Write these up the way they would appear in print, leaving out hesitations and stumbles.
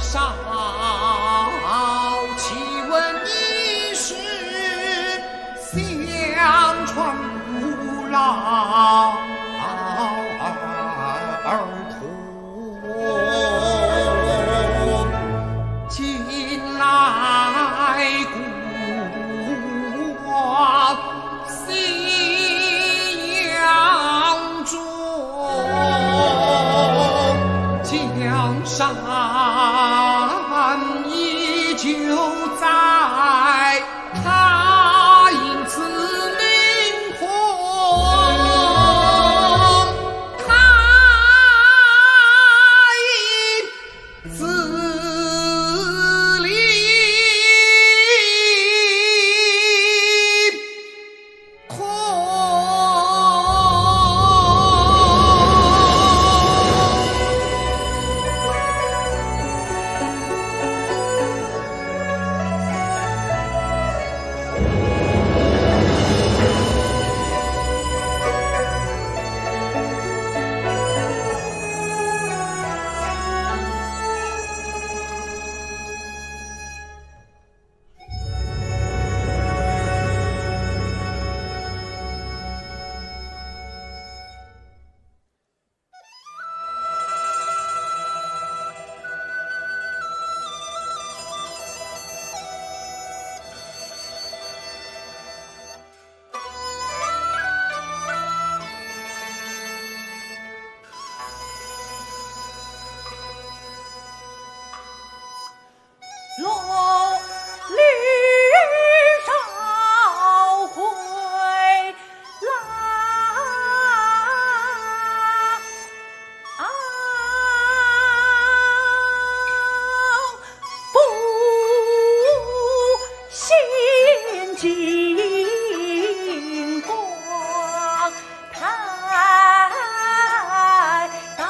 少奇闻异事相传古老而通，近来古往西洋中，江山依旧在，他因此灵魂，他因此灵魂。龙离梢回郎，不信金光太当，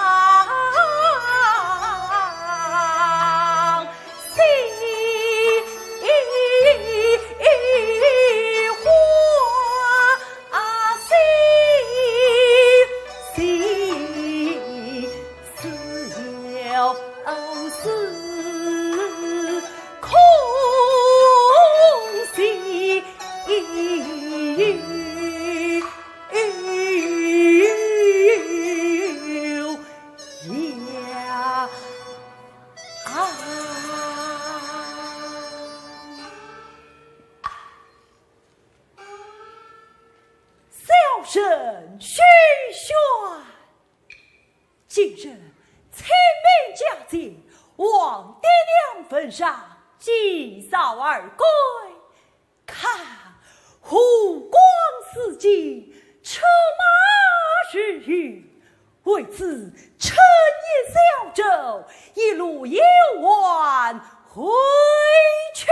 小声虚宣，今日清明佳节，王爹娘坟上祭扫而归，看湖光四际，车马日余，为此趁夜小舟，一路游玩回去。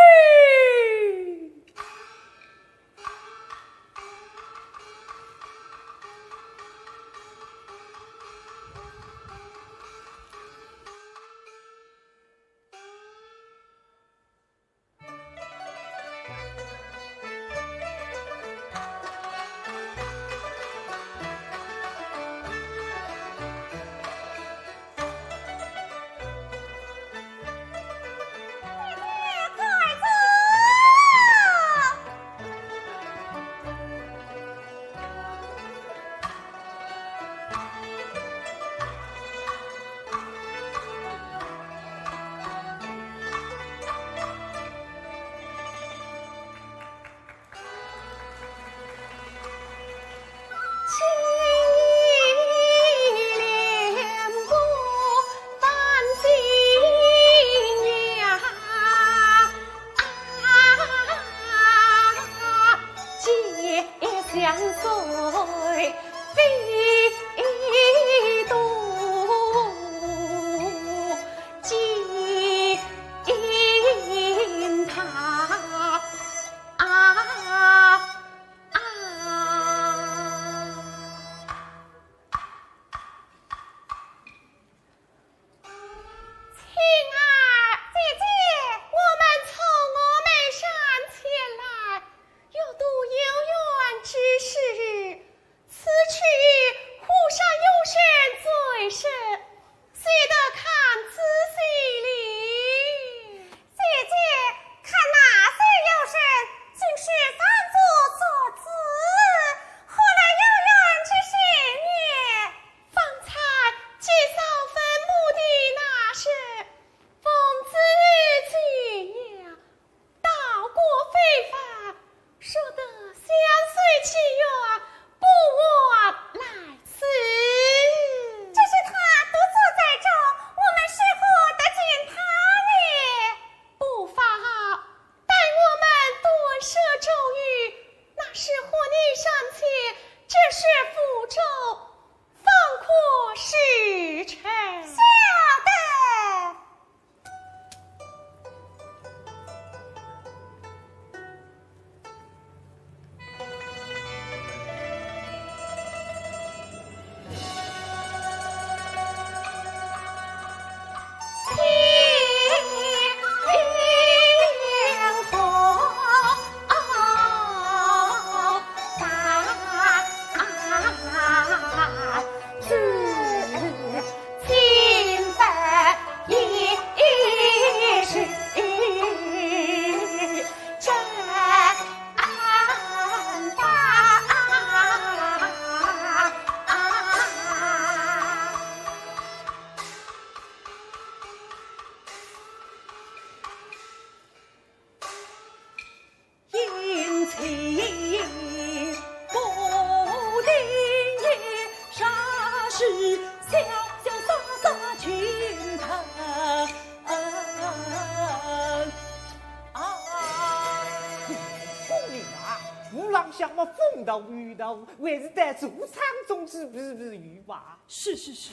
想么风头雨头，还是在主场中之不雨吧？是是是。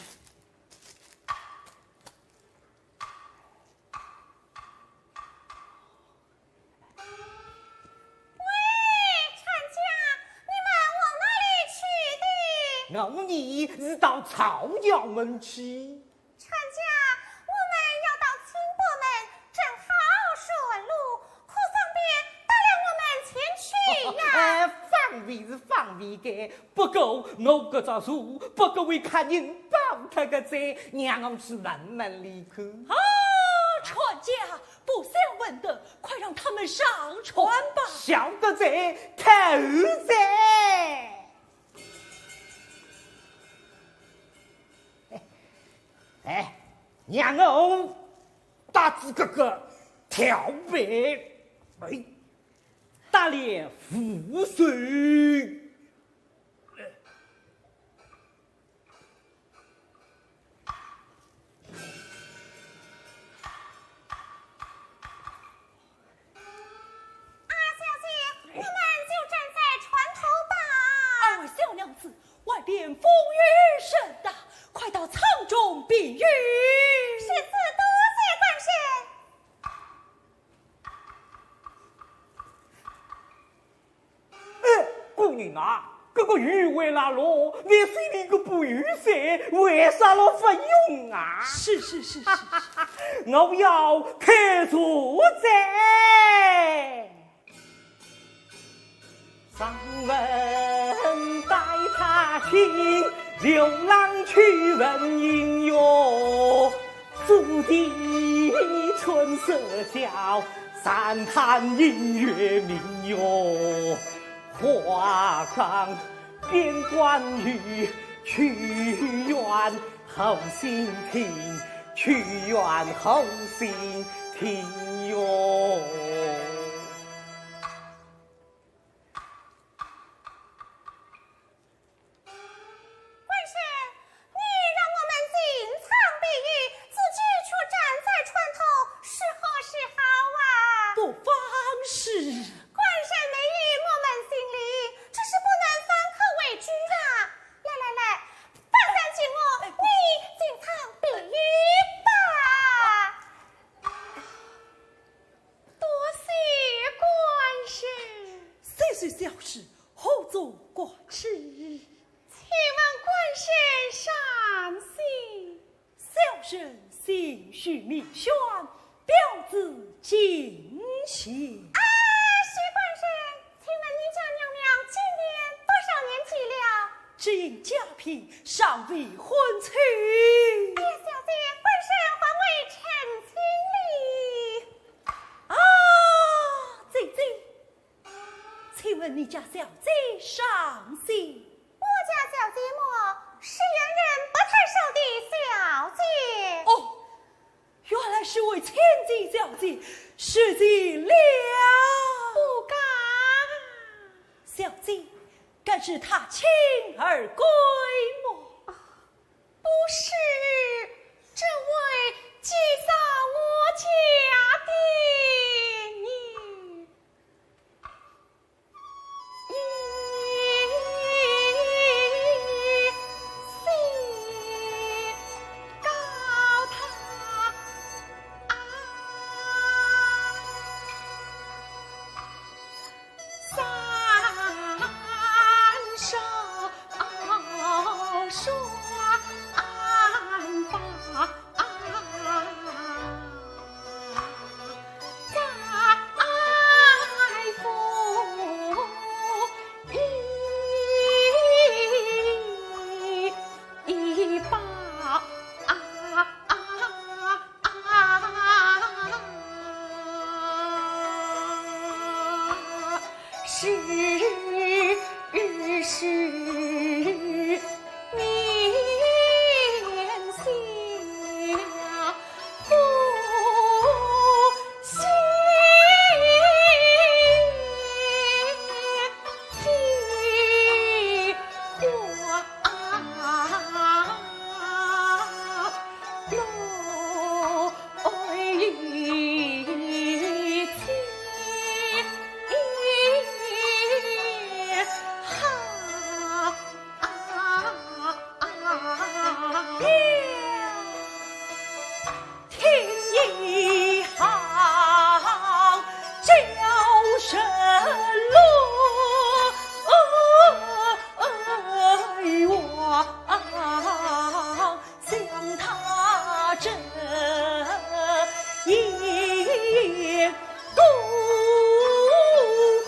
我你是到草鸟门去。船家，我们要到清波门，正好顺路，可方便带领我们前去呀？方便是方便的，不过我这招数不够为客人包他个债，让我们去慢慢离开。啊，船家，不想问的，快让他们上船吧。晓得在，头在。哎，让我大志哥哥跳背，哎，打脸覆水。二位小娘子，外边风雨甚大，快到舱中避雨。是此，多谢官神。姑娘啊，这个雨为哪落？为谁你个不雨伞？为啥了不用啊？是是是是，我要开除债。上文带他听，流浪去问音乐，竹笛春色笑，三叹音乐明月。画上边关羽，屈原后心听，屈原后心听哟。尚未婚娶。哎呀，小姐，本身还未成亲哩。啊，姐姐，请问你家小姐上姓？我家小姐么，是原人不太熟的小姐。哦，原来是位千金小姐，失敬了。不敢。小姐，敢是她亲儿归么？不是，这位祭扫我家的女，姓高堂三手双发在府一把是面下不惜替我来情。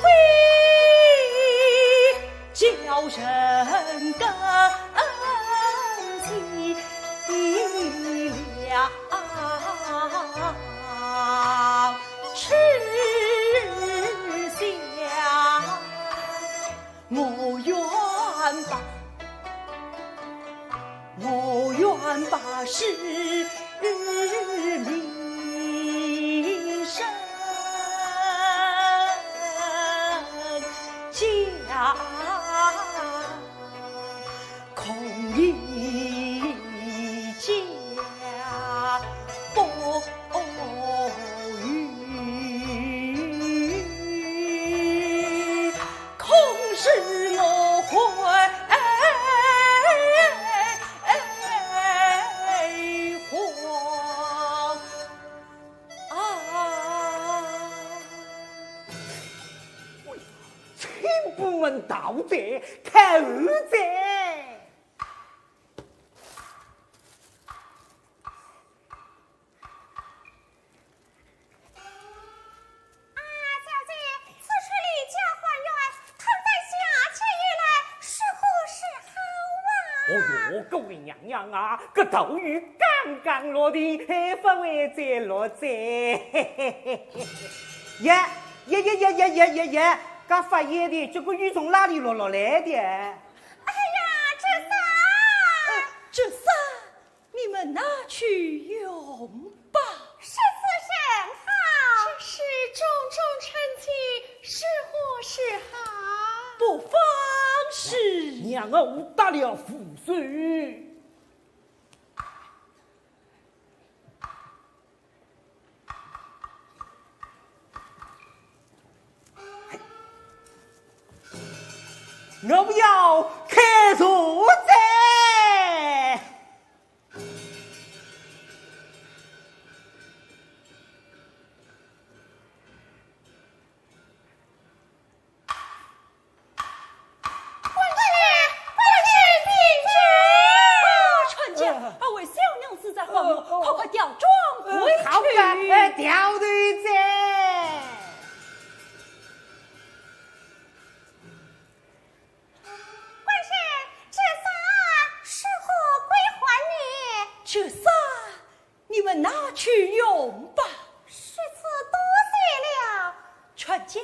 会叫人更喜了。吃香，我愿把市民生家，空一家不语，空是我魂。盗贼看二贼，小姐，此事李家还原，看在下妾也来，是何是好啊？哦哟，各位娘娘啊，这斗鱼刚刚落地，不会再落寨。耶！刚发现的，这个鱼从哪里落来的？哎呀，这伞你们拿去用吧。是此甚好，这是重重臣妾，是祸是好？不妨事。娘儿误打了覆水。我要开除贼。传家，二位小娘子在唤我，快调妆回去。好吧，调队贼。这伞你们拿去用吧。是此多谢了。传家，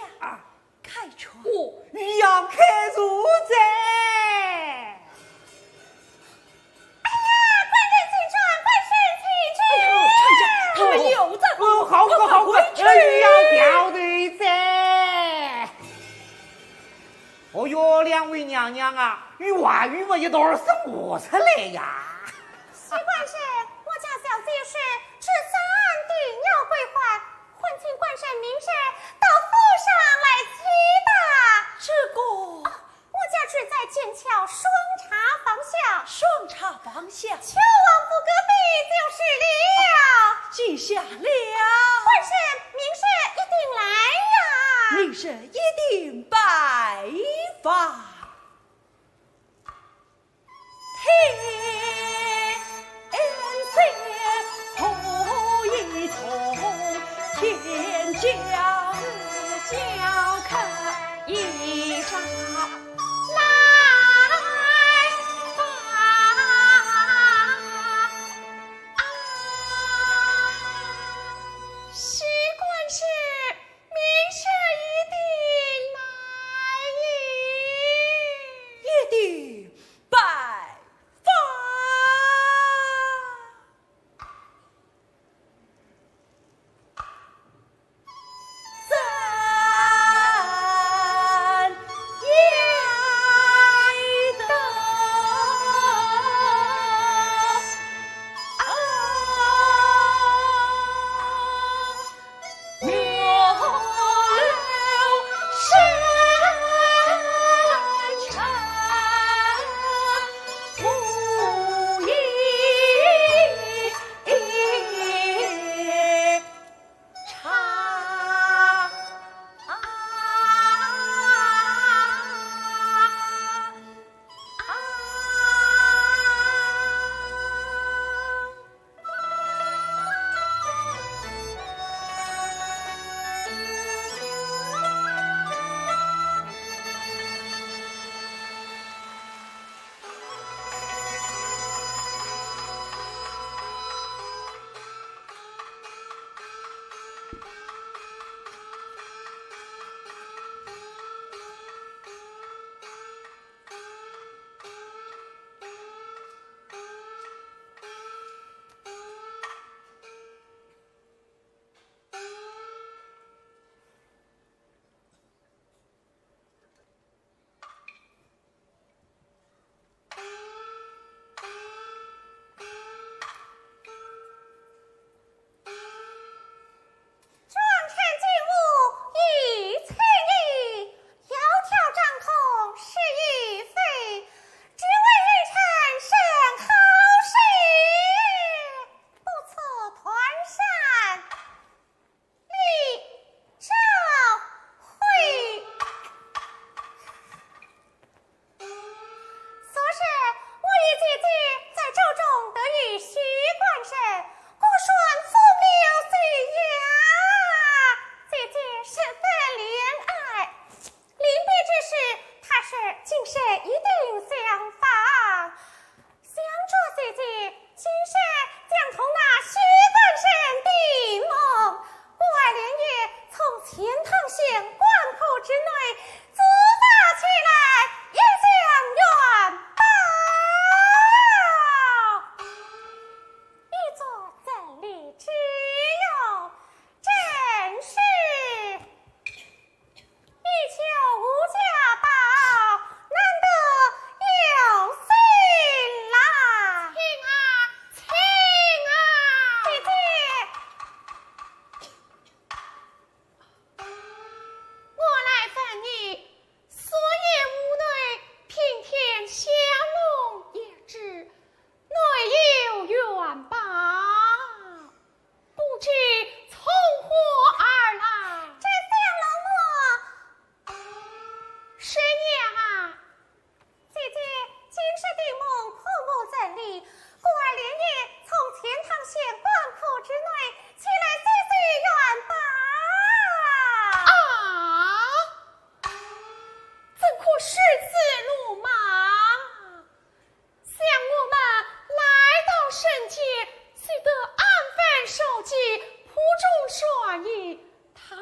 开窗。我要开除贼。哎呀，官人请转，官人请去。哎呦，传家，他们又在哦，好，回去。要调队贼。哦哟，两位娘娘啊，与外遇嘛一道儿是我出来呀。徐官人，我家小姐是至三定要归还，还请官人明日到府上来接的。这个我家只在剑桥双茶坊下，双茶坊下，乔王府隔壁就是了。记下了。官人明日一定来呀。明日一定拜访。头一从天将脚看一场来吧。徐官是明日一定拜访。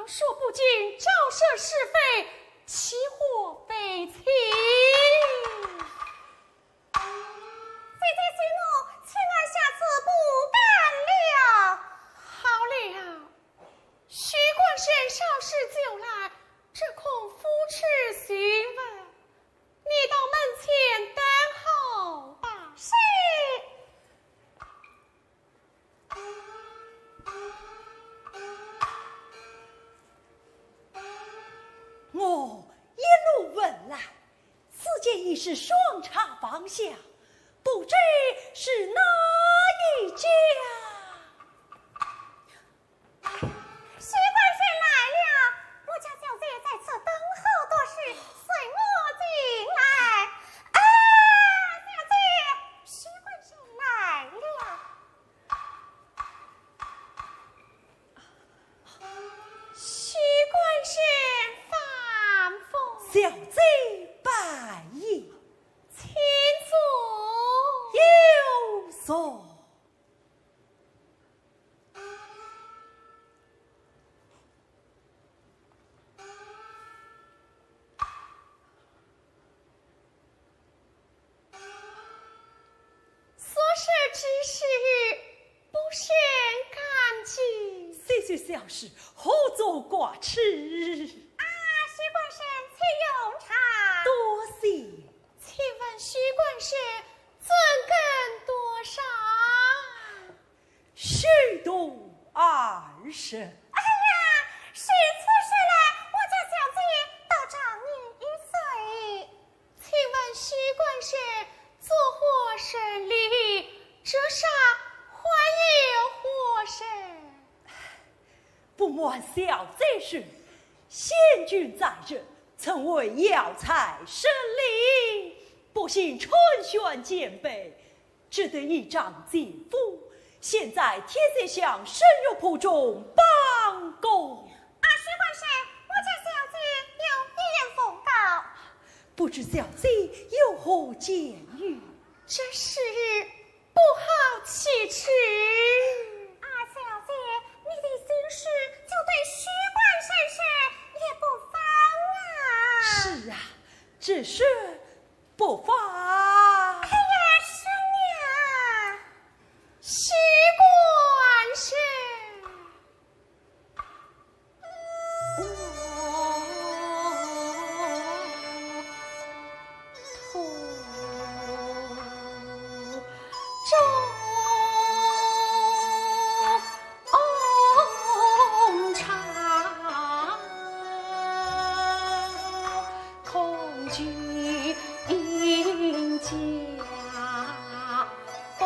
说不尽照射是非，起火非情。姐姐息怒，请俺下次不干了。好了，徐冠生少时就来，这恐夫持询问，你到门前等候吧。是。我一路问来，此间已是双茶方向，不知是哪一家？徐官生来了，我家小姐在此等候多时，随我进来。啊，小姐，徐官生来了。徐冠生反复，小贼拜宴，请坐。有所。所事之事，不甚感激。些许小事，何足挂齿？啊，徐官生，请用茶。多谢。请问徐冠生尊更多少？虚度20升。哎呀，是此事来，我家小姐倒长你1岁。请问徐冠生做火神礼，这啥还有火神？不瞒小贼说，贤君在这，曾为药材审理，不幸春旋兼备，只得一仗奸夫。现在天色乡深入铺中帮工。啊，徐官生，我家小姐有一言奉告，不知小贼有何建议？这事不好启齿。啊，小姐，你的心事就对徐官生说，也不妨啊。是啊，只是不妨。哎呀，师娘，徐冠生，中长空举应家不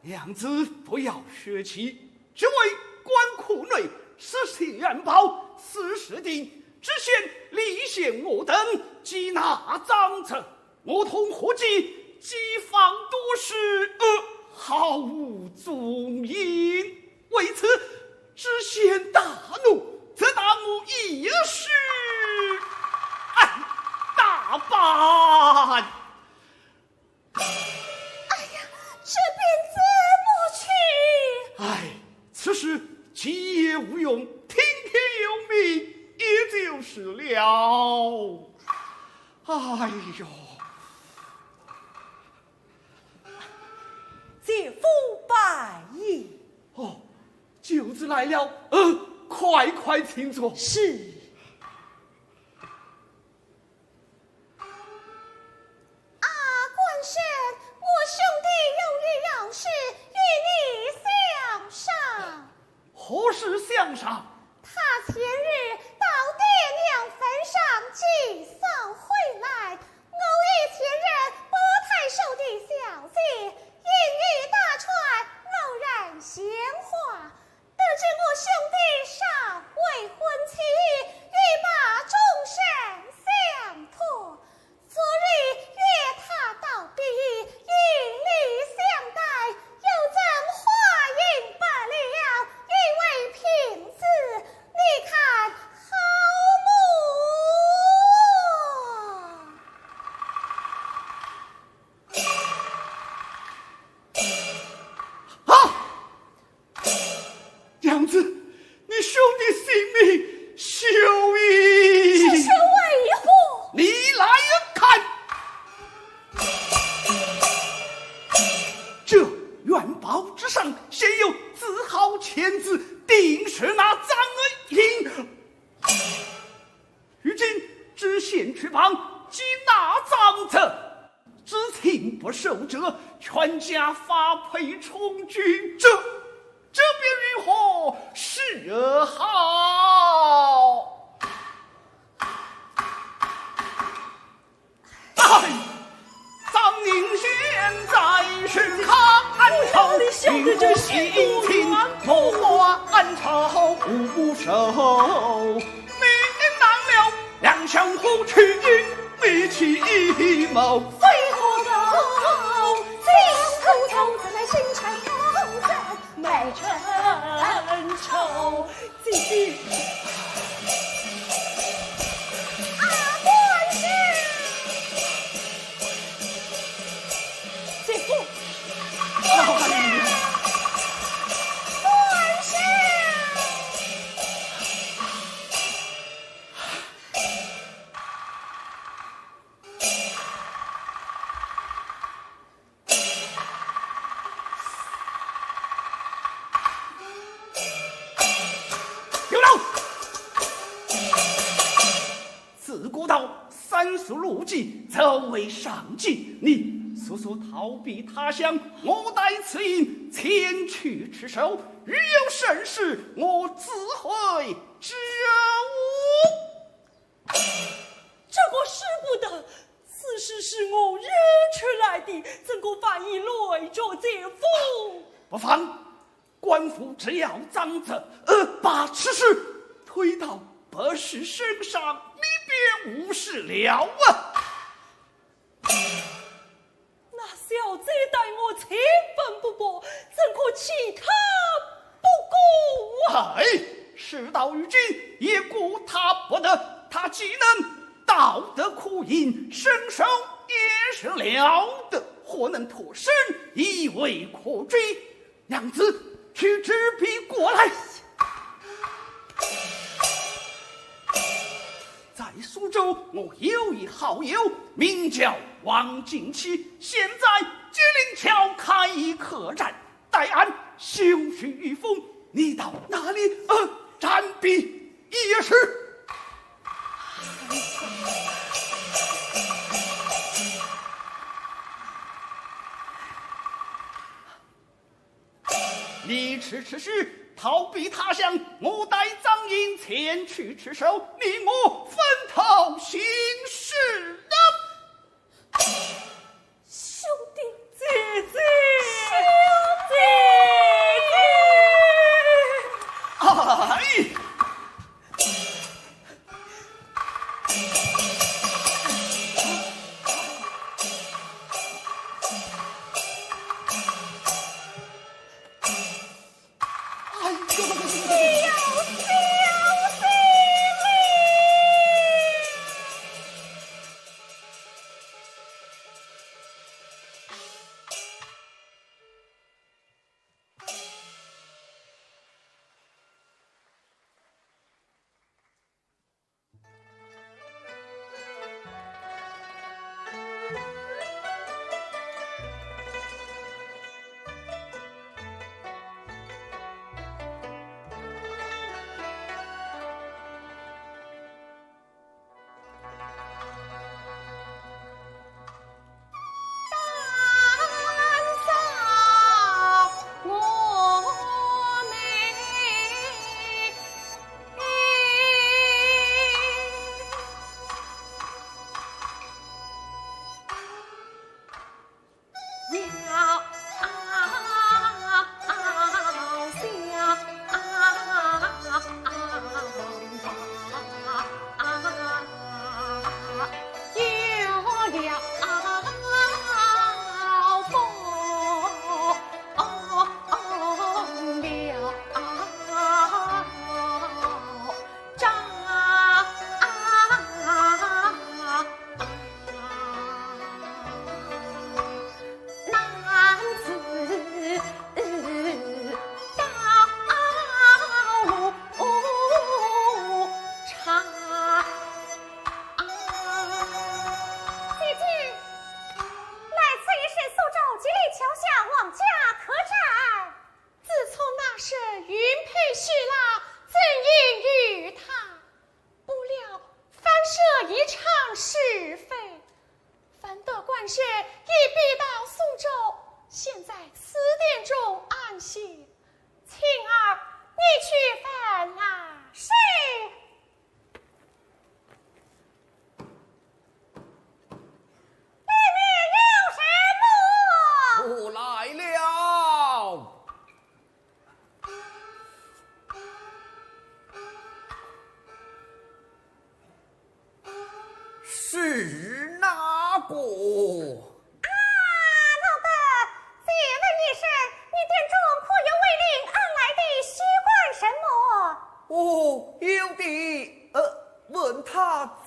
娘子不要血气，这位官库内实系元宝，40锭，只限立县我等缉拿赃贼，我同伙计激放多时，毫无踪影。为此，知县大怒，则当我一时大办。这便怎么去？哎，此事急也无用，听天由命，也就是了。哎呦，姐夫拜矣。哦，舅子来了，快请坐。是。官神，我兄弟有一要事与你相商。何事相商？他前日到爹娘坟上祭扫回来，偶遇前任薄太守的小姐，言语大串，偶然闲话，得知我兄弟尚未婚妻，欲把终身相托。昨日约他到彼，以礼相待，又赠花银罢了，以为凭子，你看好么？娘子，你兄弟性命休矣。这是为何？你来看，这元宝之上写有字号签字，定是那赃银。如今知县去帮缉拿赃贼，知情不守者，全家发配充军。这便如何是好？张宁现在是看透心情，莫还朝不守，没难了两相互取，立起一谋。为何道金头头子来生产头子，美成仇？姐姐。官是姐夫。官是。有了，自古道三十六计，则为上计。你速速逃避他乡，我待此印前去持守。如有甚事，我自会知无。这个使不得，此事是我惹出来的，怎可反以累着姐夫？不妨，官府只要赃贼，把此事推到百氏身上，你便无事了啊！那小姐待我千分不薄，怎可弃他不顾啊？哎，事到如今，也顾他不得。他既能道德苦饮，身手也是了得，或能脱身，亦未可追。娘子，去执笔过来。在苏州，我有一好友，名叫王敬奇，现在吉林桥开一客栈，待俺修绪御风。你到那里占笔一试。你此时逃避他乡，我带赃银前去持守，你我分头行事的。兄弟姐姐，兄弟。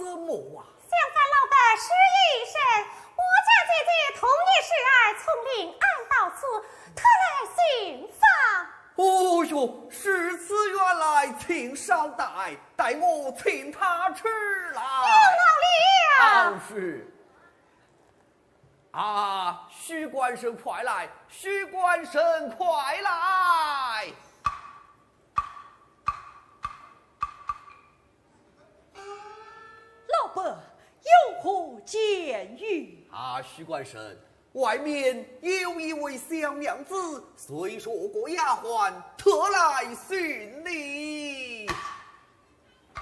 怎么啊？相反老的是一声，我家姐姐同一时儿从临安到此，特来寻访。哦哟，是此原来，请稍待，待我请他出来。有老了。是。啊，许官生快来！许官生快来！老伯有何见语？啊，许官生，外面有一位小娘子，虽说过丫鬟，特来寻你。啊，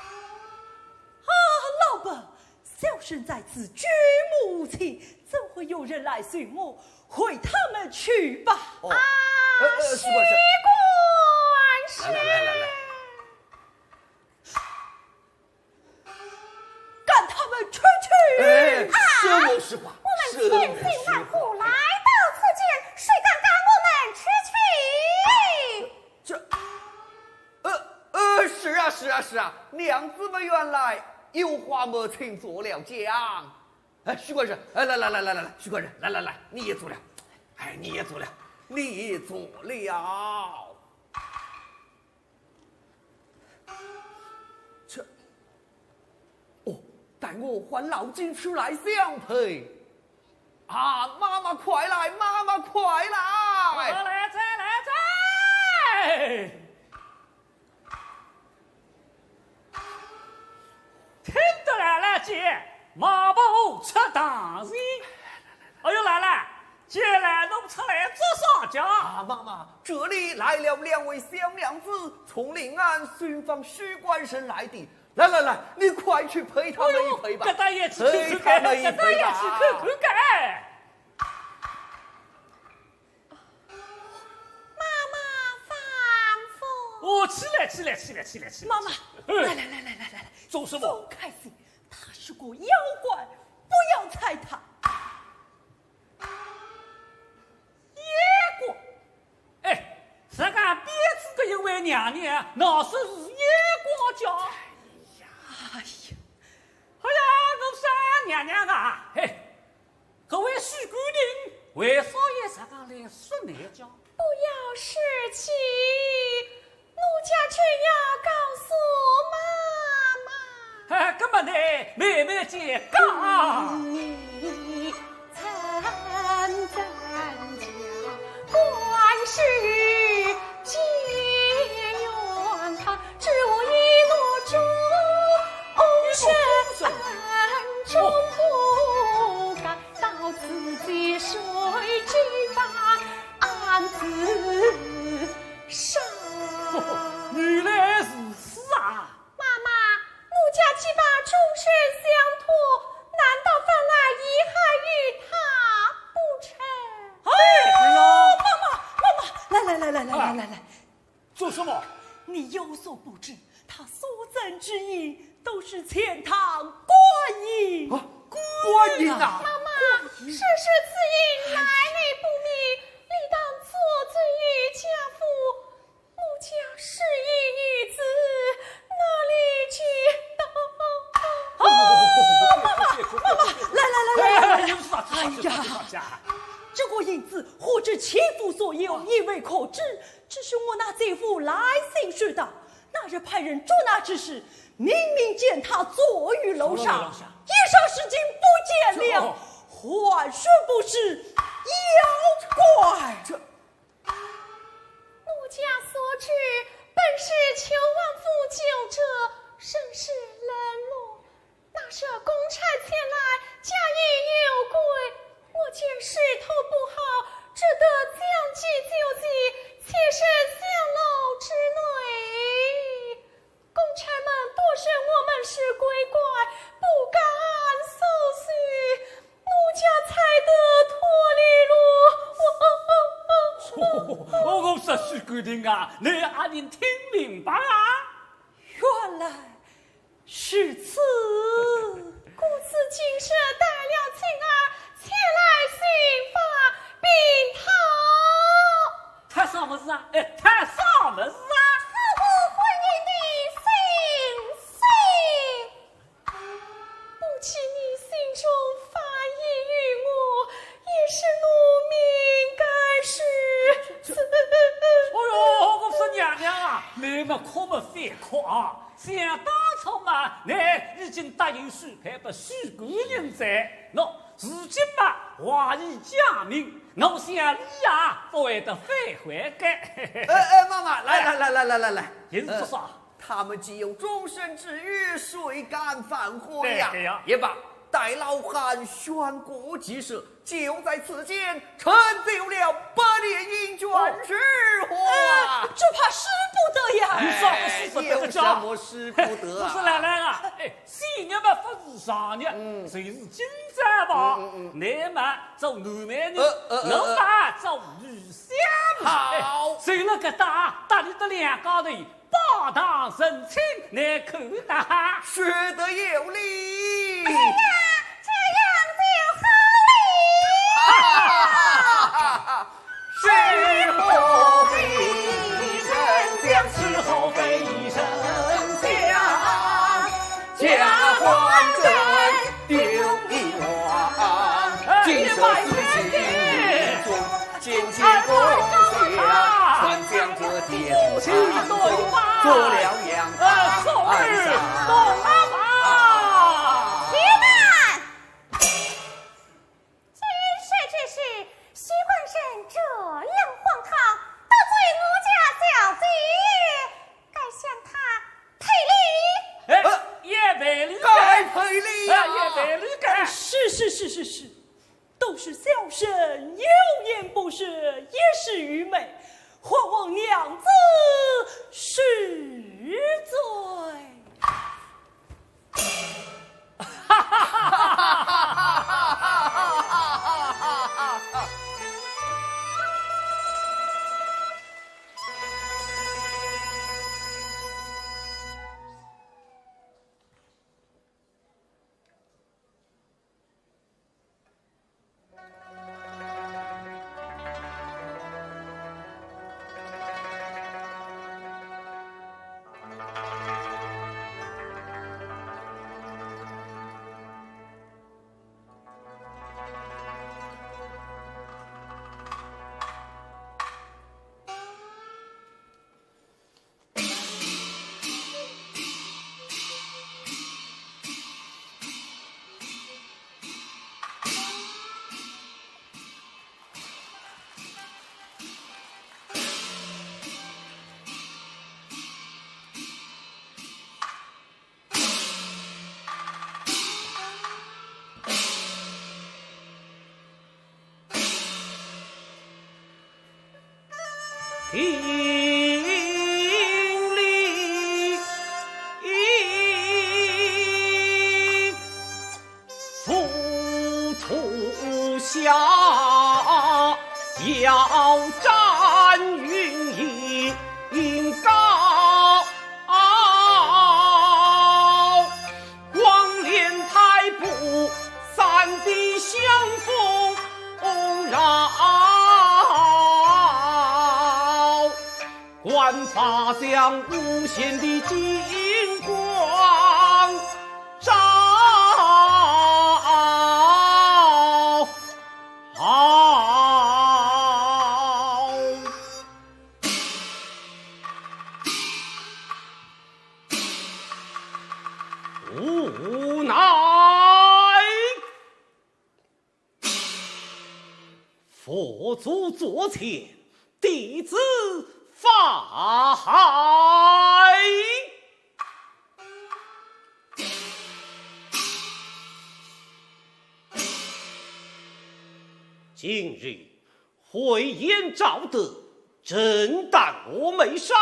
老伯，小生在此举目无亲，怎会有人来寻我？回他们去吧。哦，许官生，官生，来，赶他们出去！什么实话？我们千辛万苦来到此间，谁敢赶我们出去？是啊，娘子们原来有话么，请坐了讲。哎，许官生，哎，来，许官生，来，你也坐了。哎，你也坐了。这，哦，待我唤老金出来相陪。啊，妈妈快来！来！听得来姐，马步出大人。哎呦，来，姐来弄出来做啥家？啊，妈妈，这里来了2位小娘子，从临安寻访许官生来的。来，你快去陪他们一陪吧。跟大爷去陪他们一陪吧。妈妈反复。哦，起来！妈妈，来，做什么？走开些，他是个妖怪，不要踩他。野果，哎，这个辫子的一位娘娘，哪是野果家？哎呀，我说娘娘啊，嘿，各位许姑娘，为啥也这个来说内家？不要生气，奴家只要告诉妈妈。哎，根本呢，妹姐讲。你曾咱家官是结缘他，知我一怒中身中不敢到此际，谁知把案子上？原来如此啊！妈妈，奴家既把终身相托，难道反来贻害于他不成？哎呀，来，做什么？你有所不知，他所赠之银都是钱塘官银。官银啊！妈妈，世事此因来历不明，理当作罪于家父。奴家失意于子，哪里去到？来，这个银子或者切腹所有，亦未可知。只是我那姐夫来信说道，那日派人捉拿之时，明明见他坐于楼上，夜少时竟不见了，还说不是妖怪。奴家所知，本是求王府救者，甚是冷落。那时公差前来，家业有归，我见势头不好，只得将计就计，妾身相楼之内。公差们多说我们是鬼怪，不敢搜寻，奴家才得脱离了。我说许姑娘啊，你阿人听明白啊？原来是此。故此今日带了青儿前来寻访，并讨他什么事啊？哎，他什么事啊？我婚姻的信息。们可没反抗啊！想当初嘛，你已经答应许配给许国人在，喏，如今嘛话已讲明，我想你呀不会得反悔的。妈妈，来，也是不少。他们既有终身之约，谁敢反悔呀？对呀，也罢。待老汉宣国祭社，就在此间成就了百年英卷之花。这怕使不得呀！你说个使不得有什么使不得啊？不是奶奶啊，新日嘛不是上日，谁是今朝吧？你们做南蛮人，我们做女乡人。好，谁了个打你的两高头八堂神亲来看的，说得有理。哎呀，这样就好哩。是后非一生相，是后非一生相，家还真丢一忘，今生自己中渐渐共享，传将这天下做了样，送日东妈妈。别慢，今世之事，徐官人这样荒唐，得罪我家小姐，该向他赔礼。也赔礼，该赔礼呀！也赔礼该。是，都是小生有眼不识，也是愚昧，还望娘子恕罪。听礼，浮屠下要战云高，王连台步三地相逢绕。官法将无限的金光照，无奈佛祖座前，弟子法海，今日慧眼照得，正当峨眉山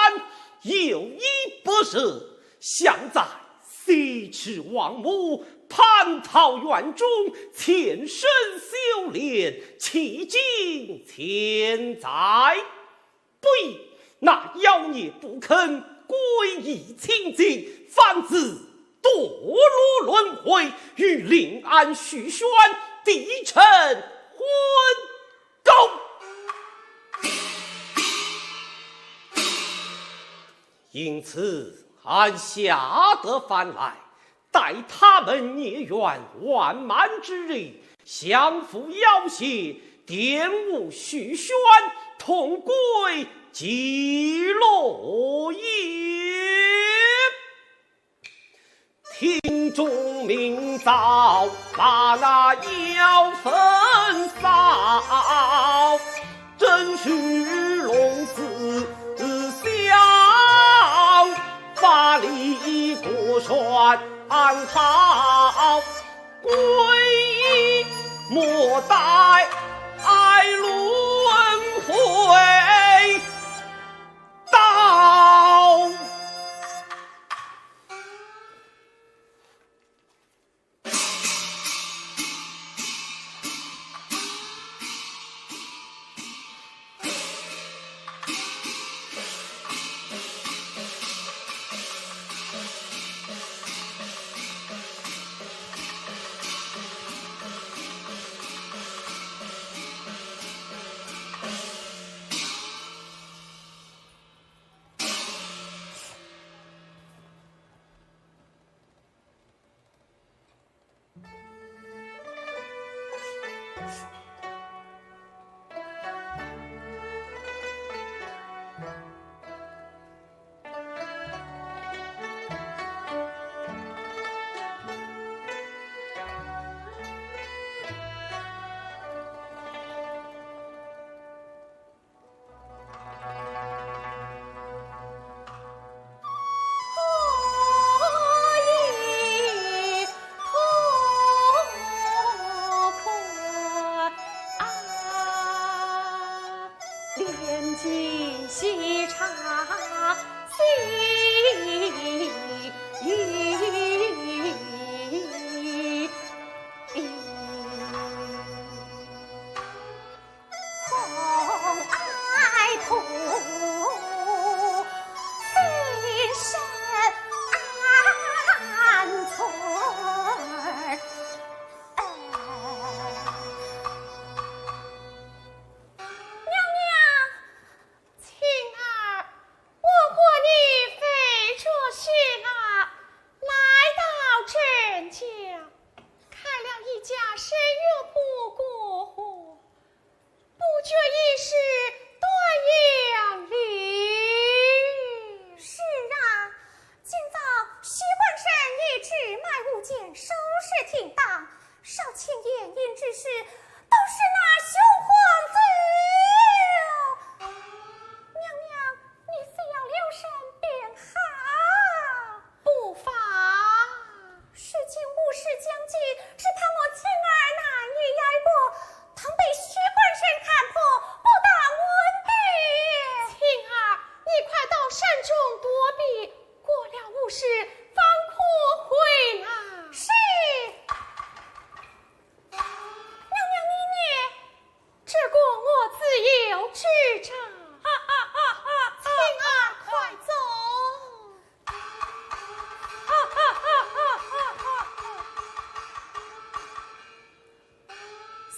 有一不赦，想在西池王母蟠桃园中前身修炼，迄今千载，不义那妖孽不肯皈依清净，反自堕落轮回，与临安许宣帝臣混淆。因此按下得番来，待他们孽缘完满之日，相互要挟，玷污许宣，重归极乐也。庭中明早把那妖分扫，正须龙子相法力过栓逃，归依莫待轮回到。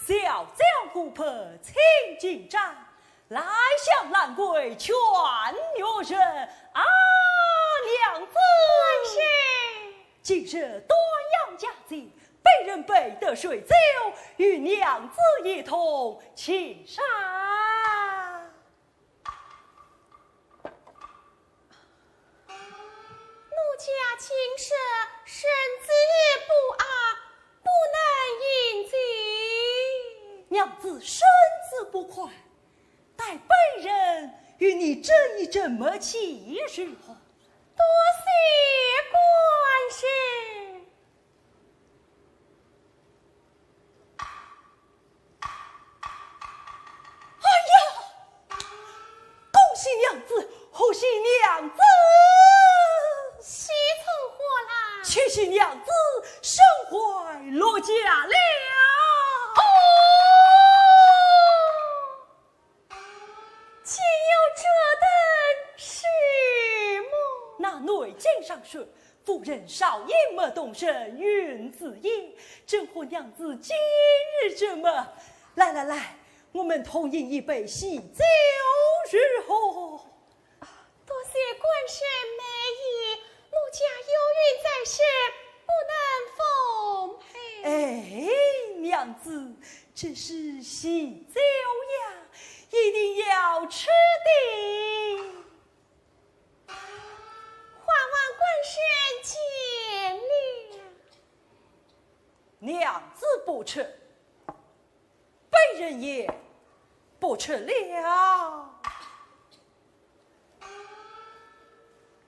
小将顾客请进帐，来向兰桂劝约声啊，娘子。今日多养家境，被人背得水酒，与娘子一同请上。奴家轻舍，身子不安，不能应进。娘子身子不快，待本人与你争一争默契如何？多谢官人。哎呀，恭喜娘子，贺喜娘子！喜从何来？娶喜娘子身怀落家了。哦，竟有这等事么？那内经上说，夫人少饮莫动身，云子也。正和娘子今日这么，来来来，我们同饮一杯喜酒如何？多谢官人美意，奴家有孕在身，不能奉陪。哎，娘子，这是喜酒呀，一定要不吃了。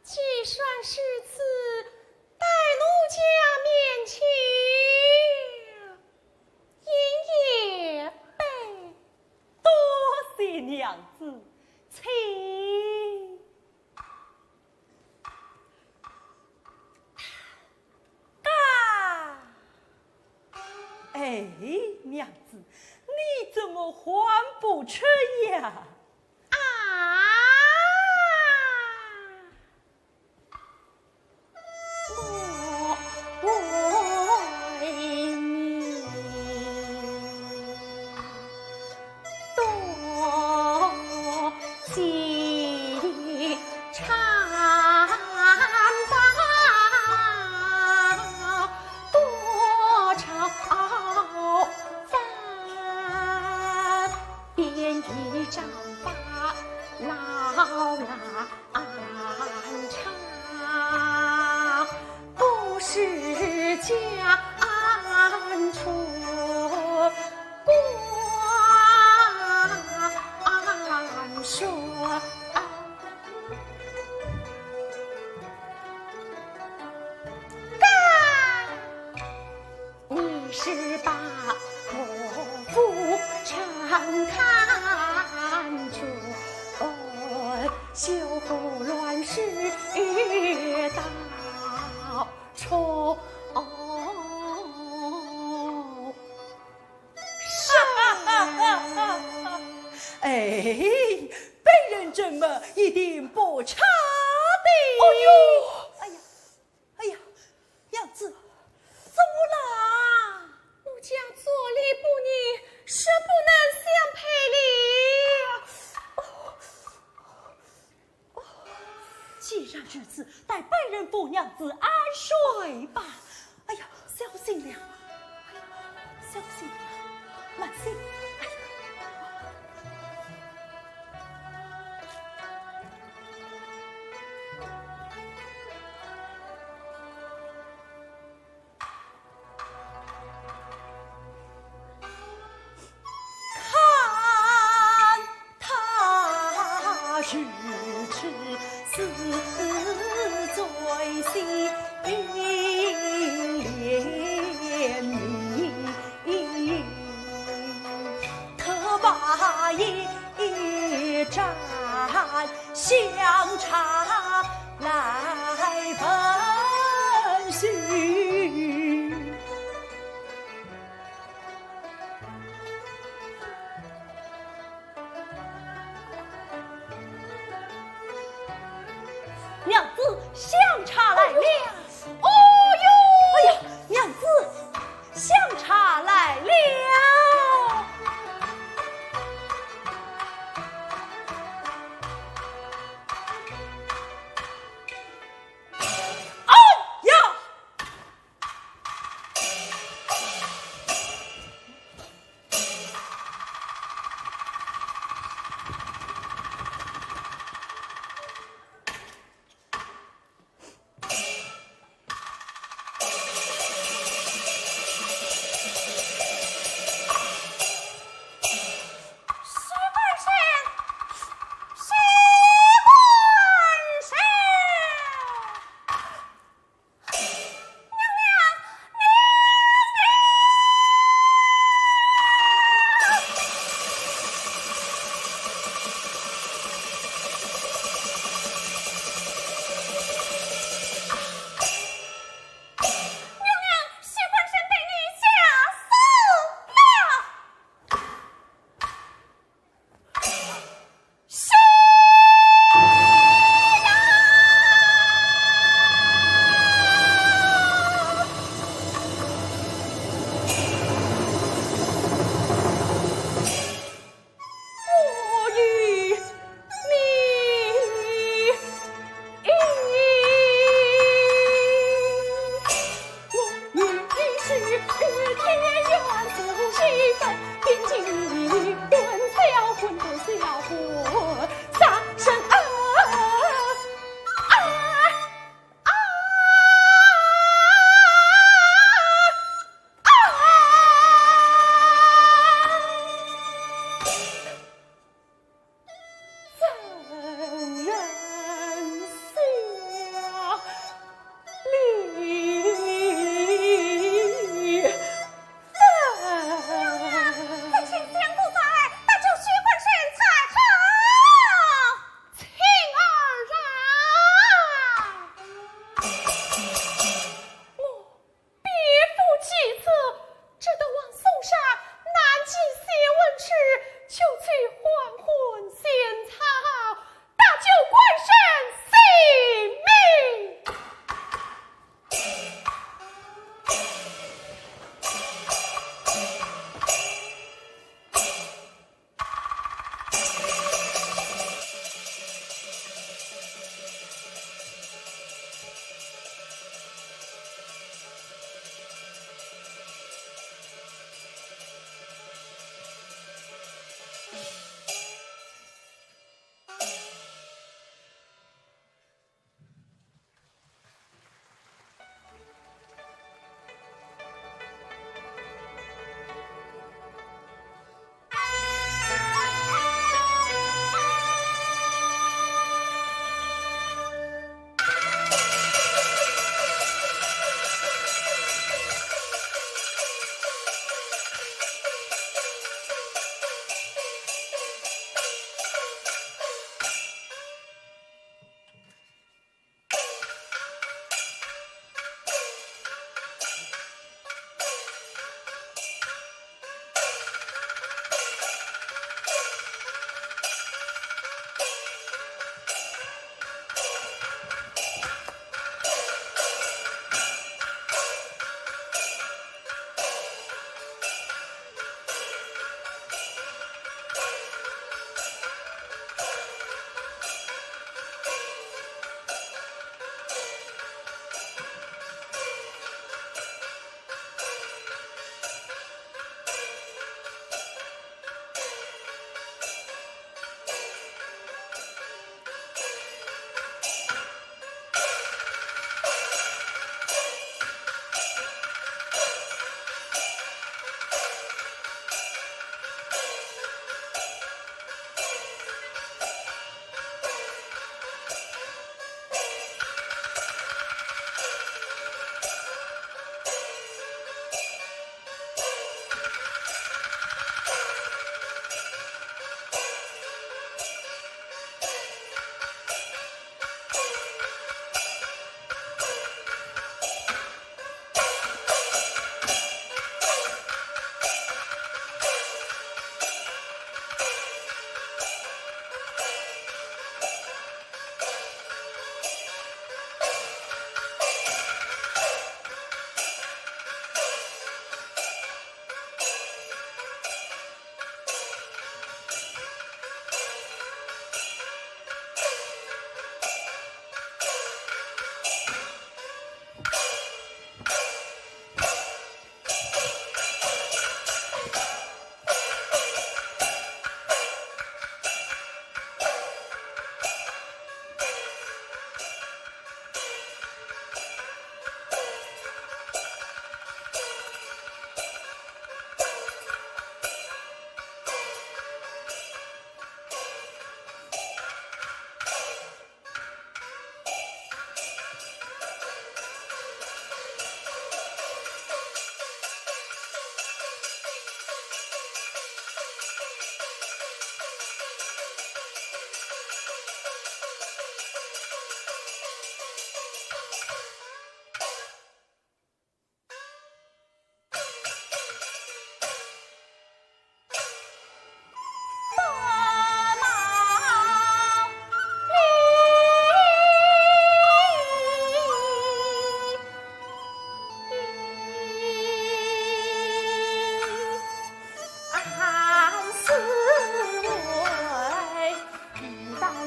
既算是此待奴家面前，因也备。多谢娘子，请。哎，娘子，你怎么还不吃呀？我为你多心缠抱，多愁烦，便一丈八牢难长，不是家春关顺。你是把国父臣看准，休乱世到愁哎，本人怎么一定不差的？哎呀，娘子，怎么啦？奴家坐立不宁，实不能相配理。既然如此，待本人扶娘子安睡吧。哎呀，小心了，哎呀，小心了，慢些。哎呀。是痴似醉心怜悯，可把一盏香茶来分许。娘子，香茶来了！哦哟！哎呀，娘子，香茶来了！哎呀！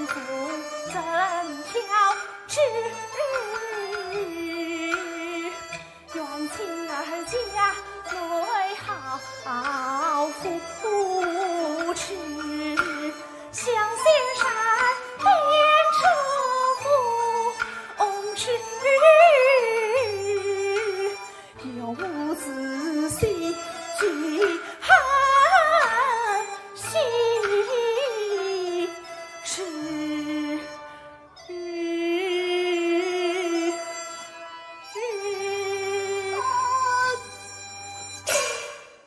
父怎挑之？愿亲儿家内好扶持，向仙山边车夫是有无仔细去寒心事。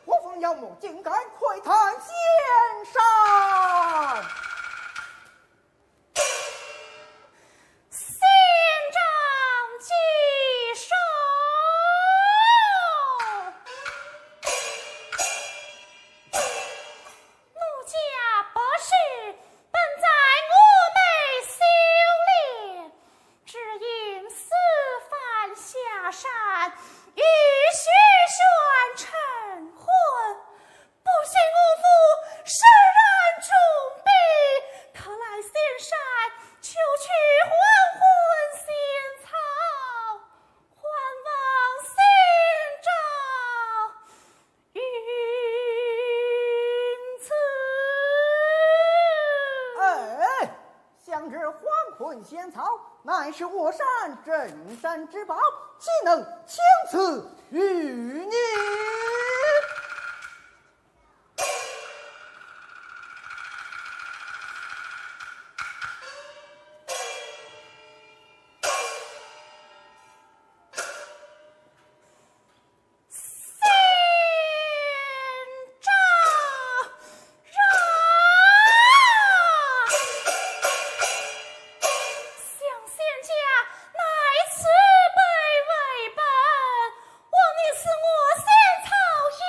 何妨妖魔竟敢窥探仙山？仙长继手，奴家不是本在婀媚修炼，只因私犯下山，与许宣成婚。不幸无父释然重病，特来仙山求取还魂仙草，还望仙长允赐。哎，想知还魂仙草，乃是我山镇山之宝，岂能强赐与你？仙长向仙家乃慈悲为本，望你赐我仙草一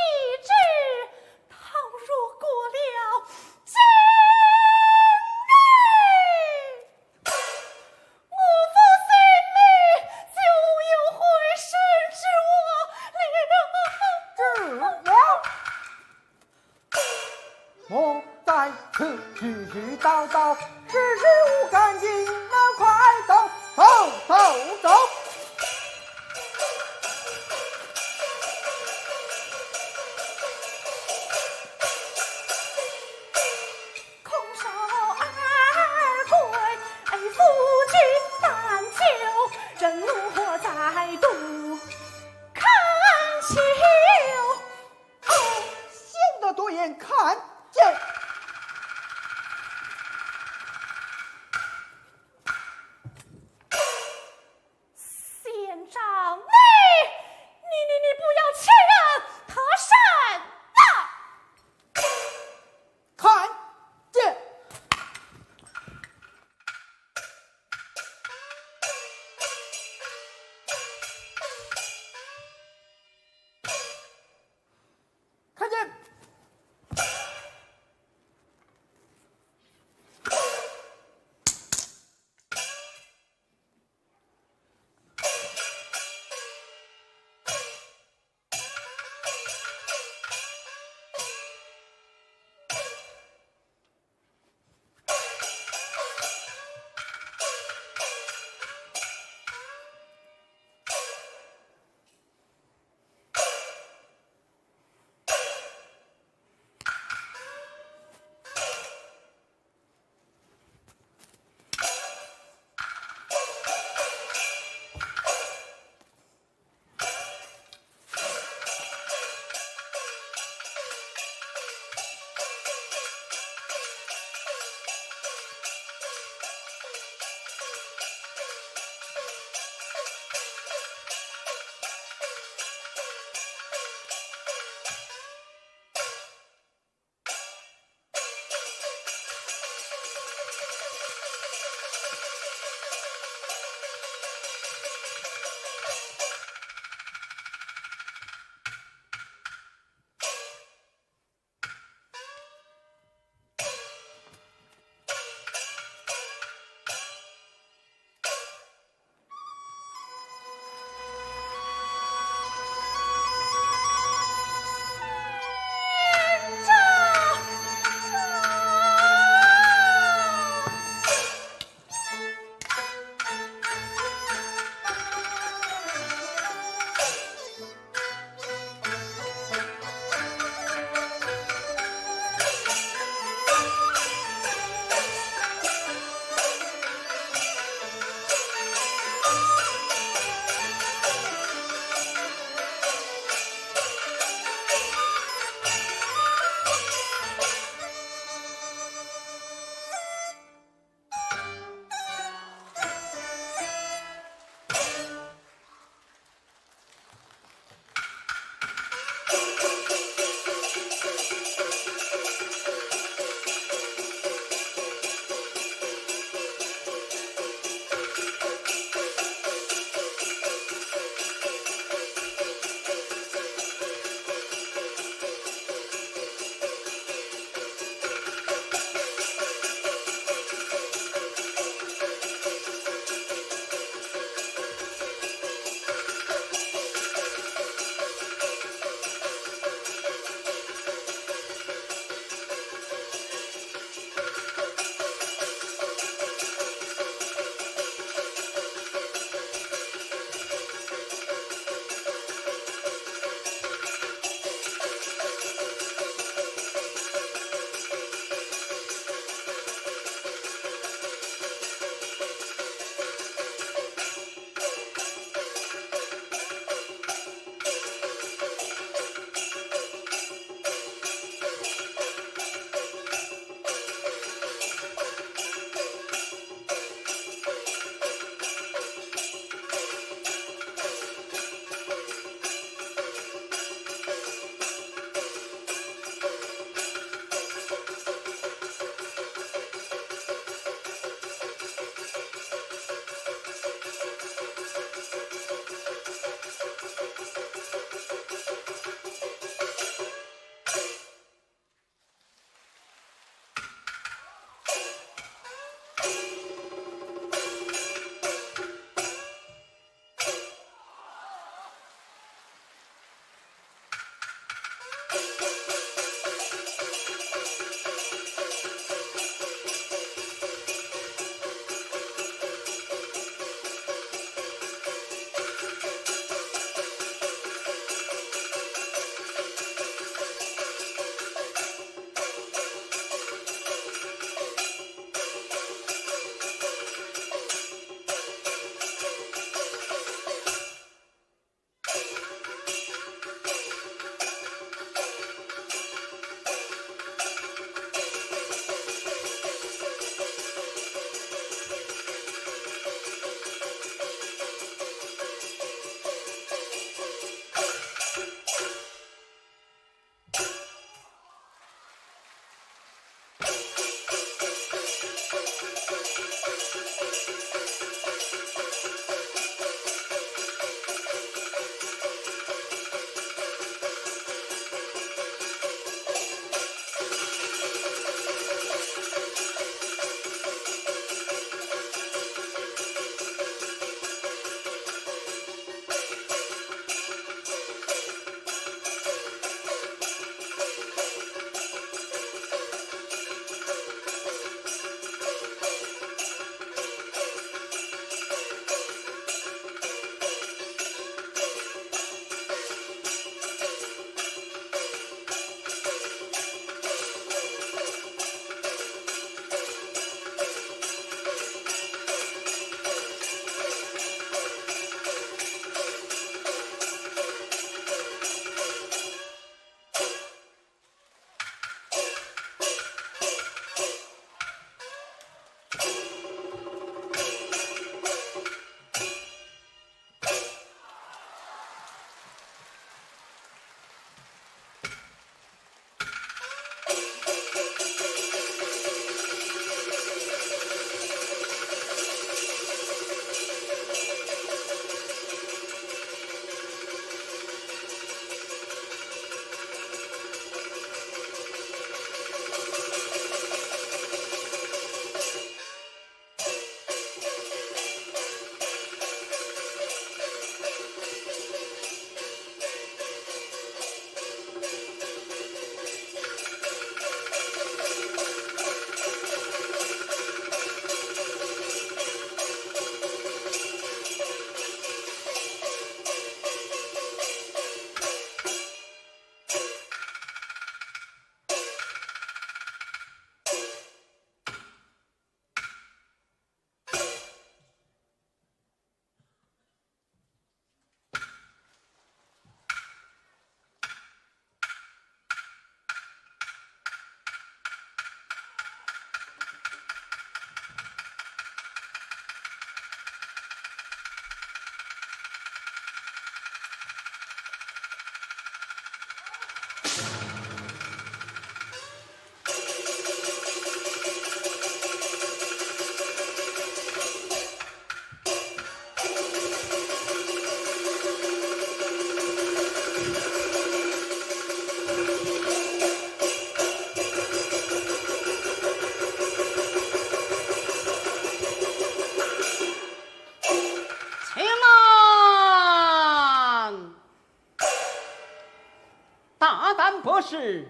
可是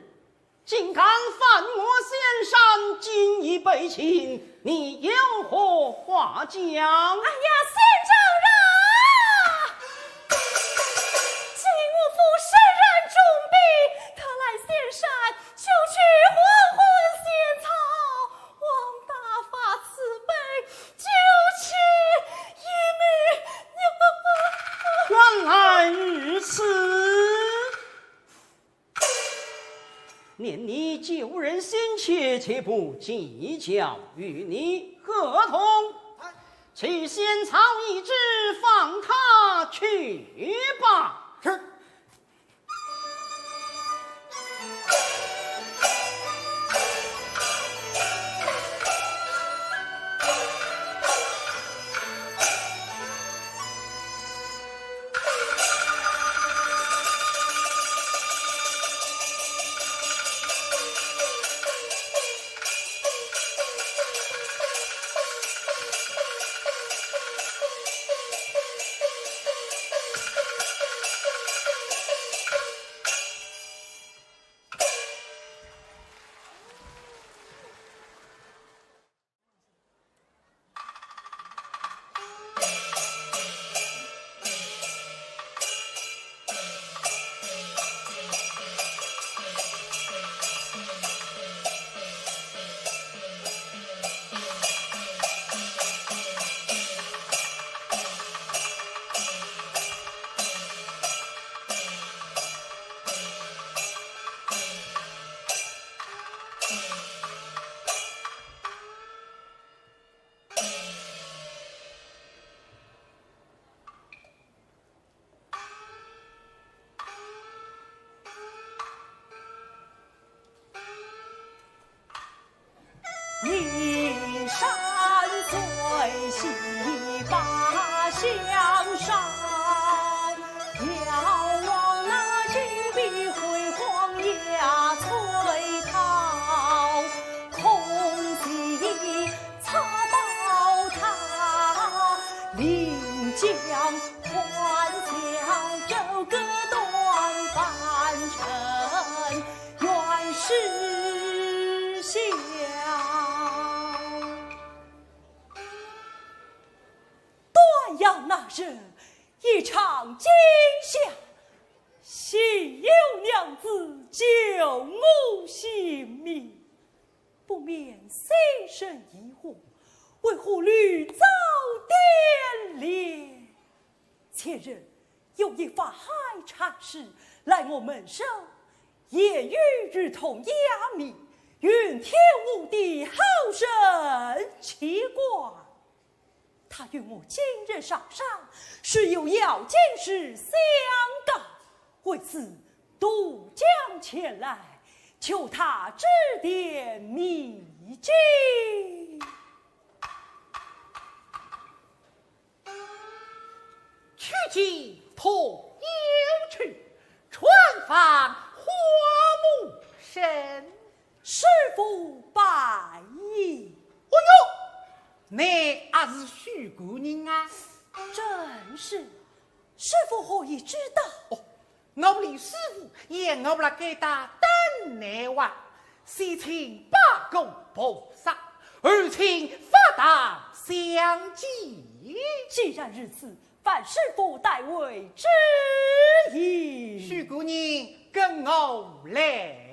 竟敢犯我仙山，今已被擒，你有何话讲？哎呀，县长啊！金吾府身染重病，特来县山求取还魂仙草，望大发慈悲，救其一命。原来如此。念你救人心切，且不计较，与你合同。取仙草一支，放他去吧。是。一山最西把香烧，遥望那金碧辉煌压翠涛，空隙插宝塔，临江欢笑周歌断凡尘，原是笑。断阳那日，一场惊吓，幸有娘子救我性命，不免心生疑惑，为何屡遭连连？前日有一法海禅师来我门首，言语如同哑谜，云天雾地，好生奇怪。他与我今日上山，是有要紧事相告，为此渡江前来，求他指点迷津。取经同有去，传访花木神。师父拜矣。哦哟，你也是许姑娘啊？正是，师父何以知道？哦，我们李师傅也我们给他等来往，先请八公菩萨，而请法当相见。既然如此，范师傅代为指引。许姑娘跟我来。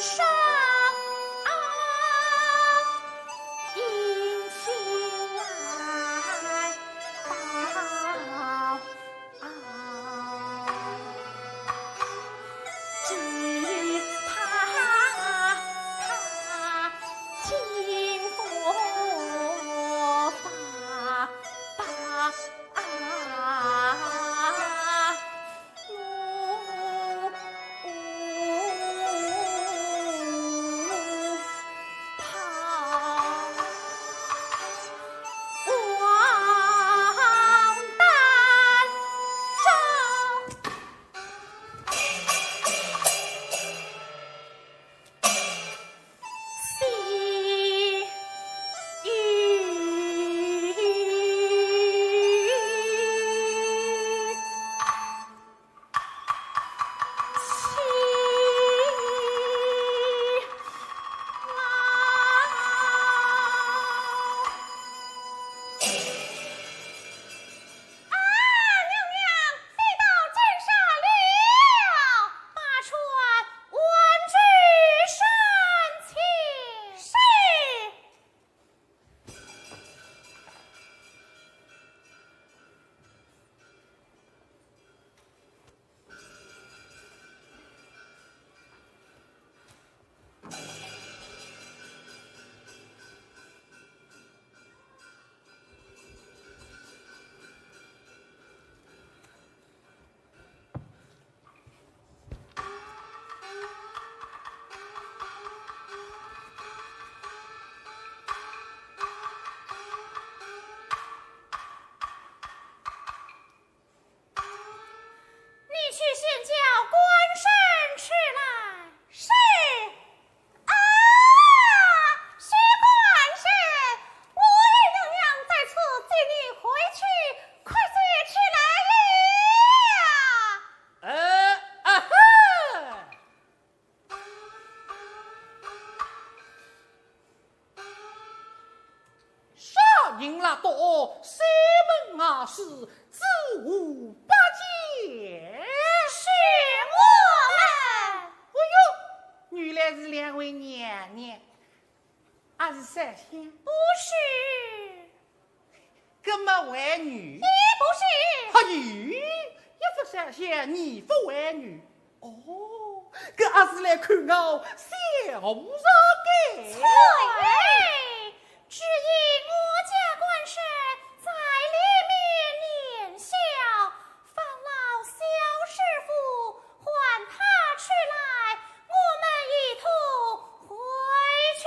上迎亲来报，只怕他轻佛法把去先叫官绅吃来。是。啊，徐官绅，我与娘娘在此接你回去，快些吃来呀！杀人拉多，西门啊是子无八戒。是我们。哎呦，原来是两位娘娘，还是三仙？不是。怎么为女？也不是。哈女，一副三仙，二副为女。哦，这还是来看我小无上盖。对。只因我家官绅在里面年小，烦劳小师傅唤他出来，我们一同回去。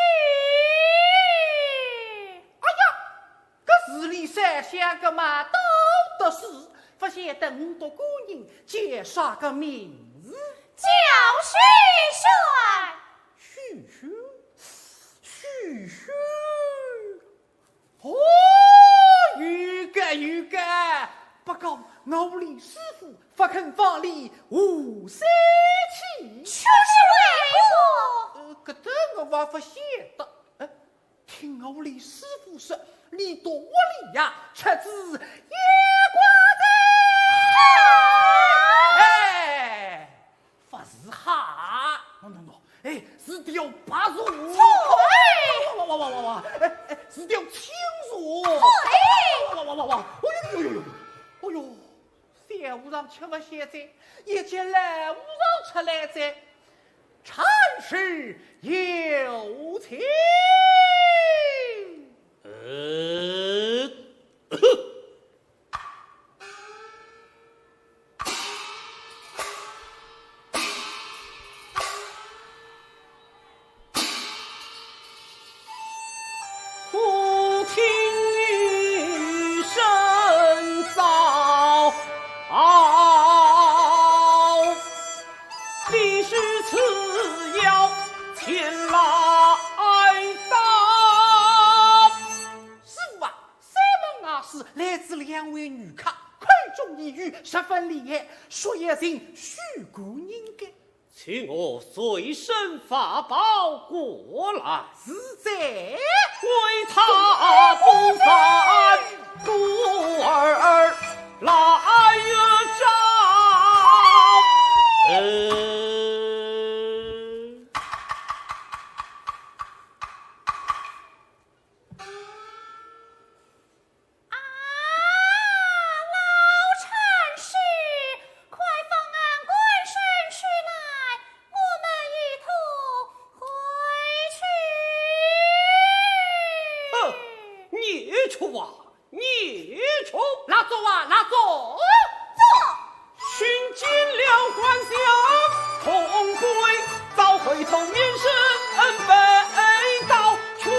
哎呀，这市里三乡个嘛都得是，不晓得我的姑人叫啥个名字？叫许宣。许宣。哦，有个，不过我李师傅不肯放你无三气，却是为何？搿搭我还不晓得。听我李师傅说，你到屋里呀，吃子夜瓜子。不是哈，是条白蛇。哇！是条青蛇。哎呦！小和尚吃不现在，一见老和尚出来在，禅师有请。十分厉害，说也行许姑人的，请我随身法宝过来，是在为他不犯孤儿来招。往孽畜，拿走啊，拿走！寻尽了还乡同归，早回头免身被盗，权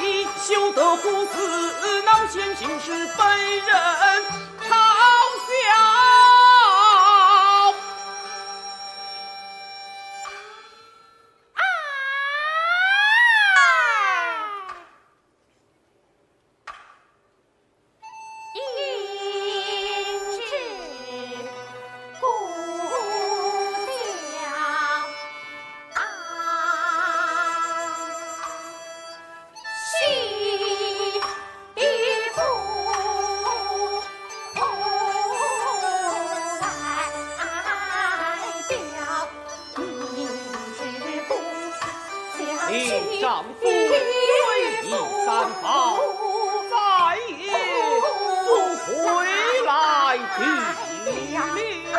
益休得胡思恼，先行是被人嘲笑。你丈夫为义三宝，再也不回来的了。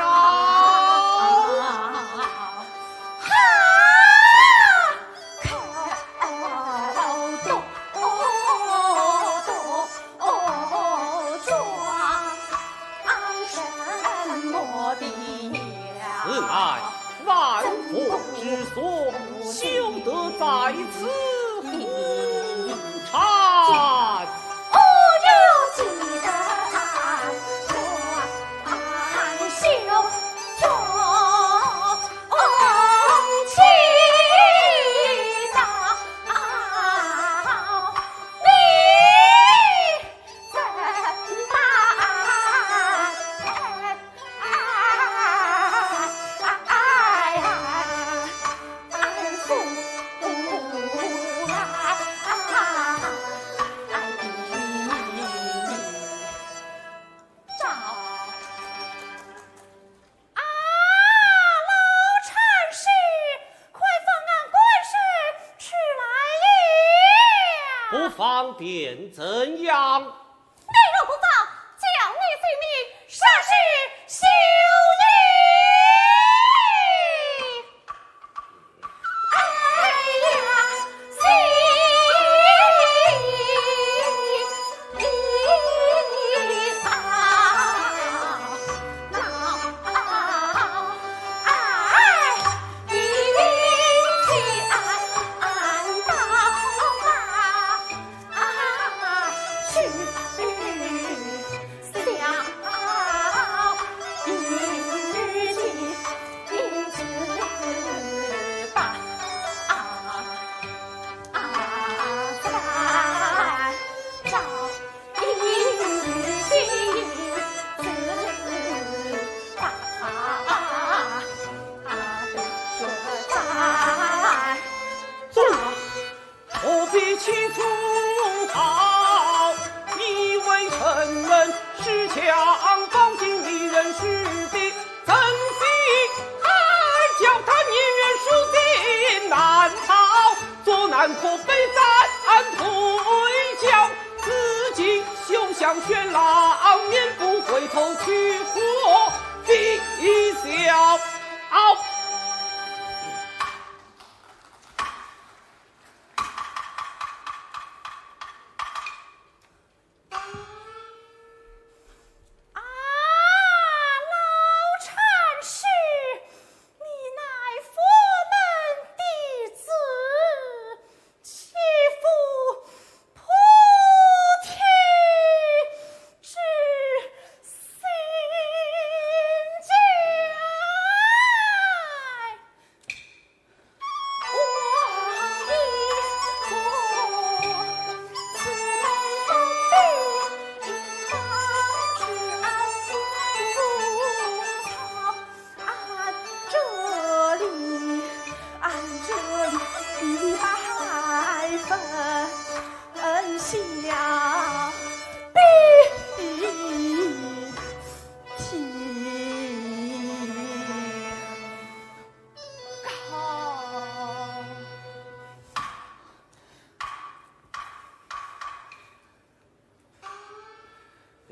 此乃万福之所，休得在此胡缠。不方便怎样？内若不造，叫你罪名，杀是休矣。起粗豪，以为臣人持枪绑定敌人士兵，怎惜还叫他年月数尽难逃，左难可被暂退将，自己休想玄狼，免不回头去活地笑。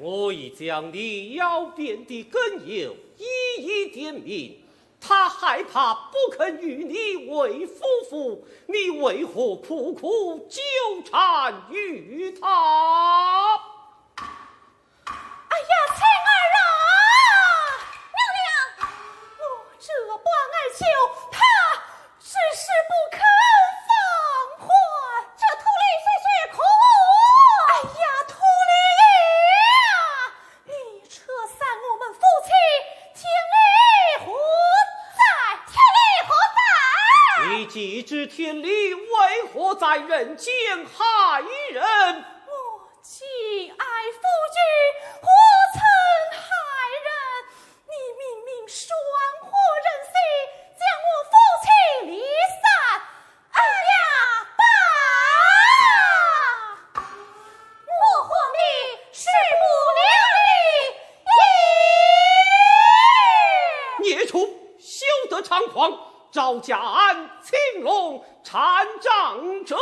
我已将你要变的根由一一点明，他害怕不肯与你为夫妇，你为何苦苦纠缠于他？哎呀，青儿啊，娘娘，我这关爱舅他只是不肯放还。这秃驴是苦。哎呀，秃驴啊，你扯散我们夫妻，天理何在？天理何在？你既知天理，为何在人间害人？我既爱夫君，何曾害人？你明明双活人心，将我夫妻离散。哎呀，爸！我和你势不两立。孽畜，休得猖狂！赵家安青龙禅杖者。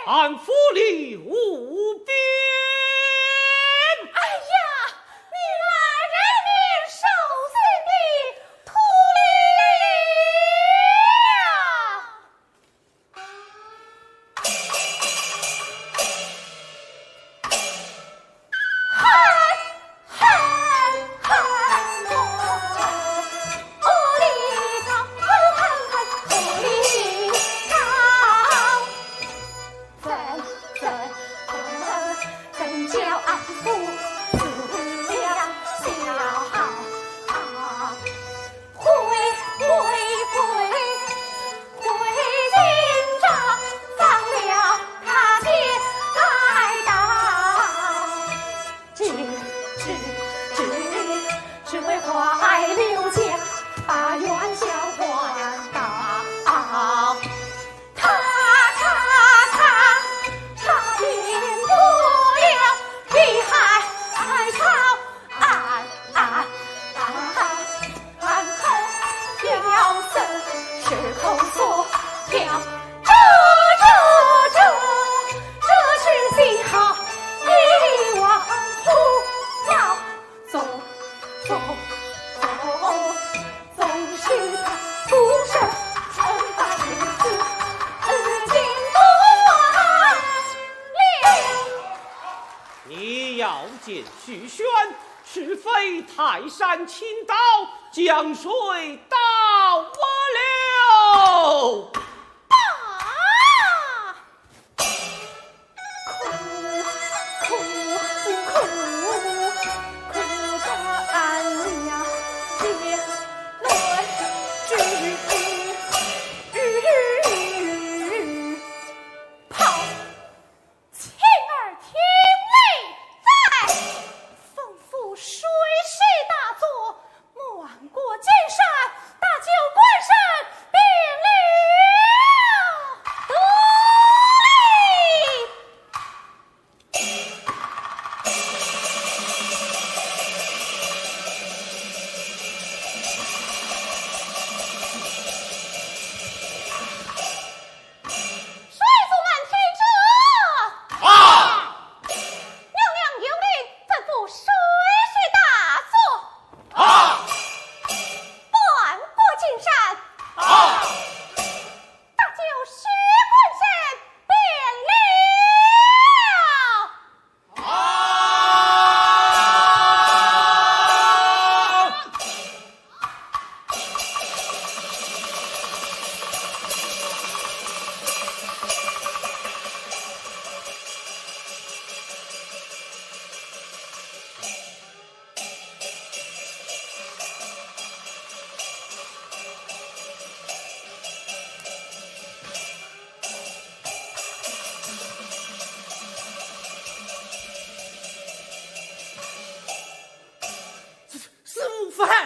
俺福利无边。哎呀，你来人民受罪的秃见许宣，是非泰山倾倒，江水倒我了。爸。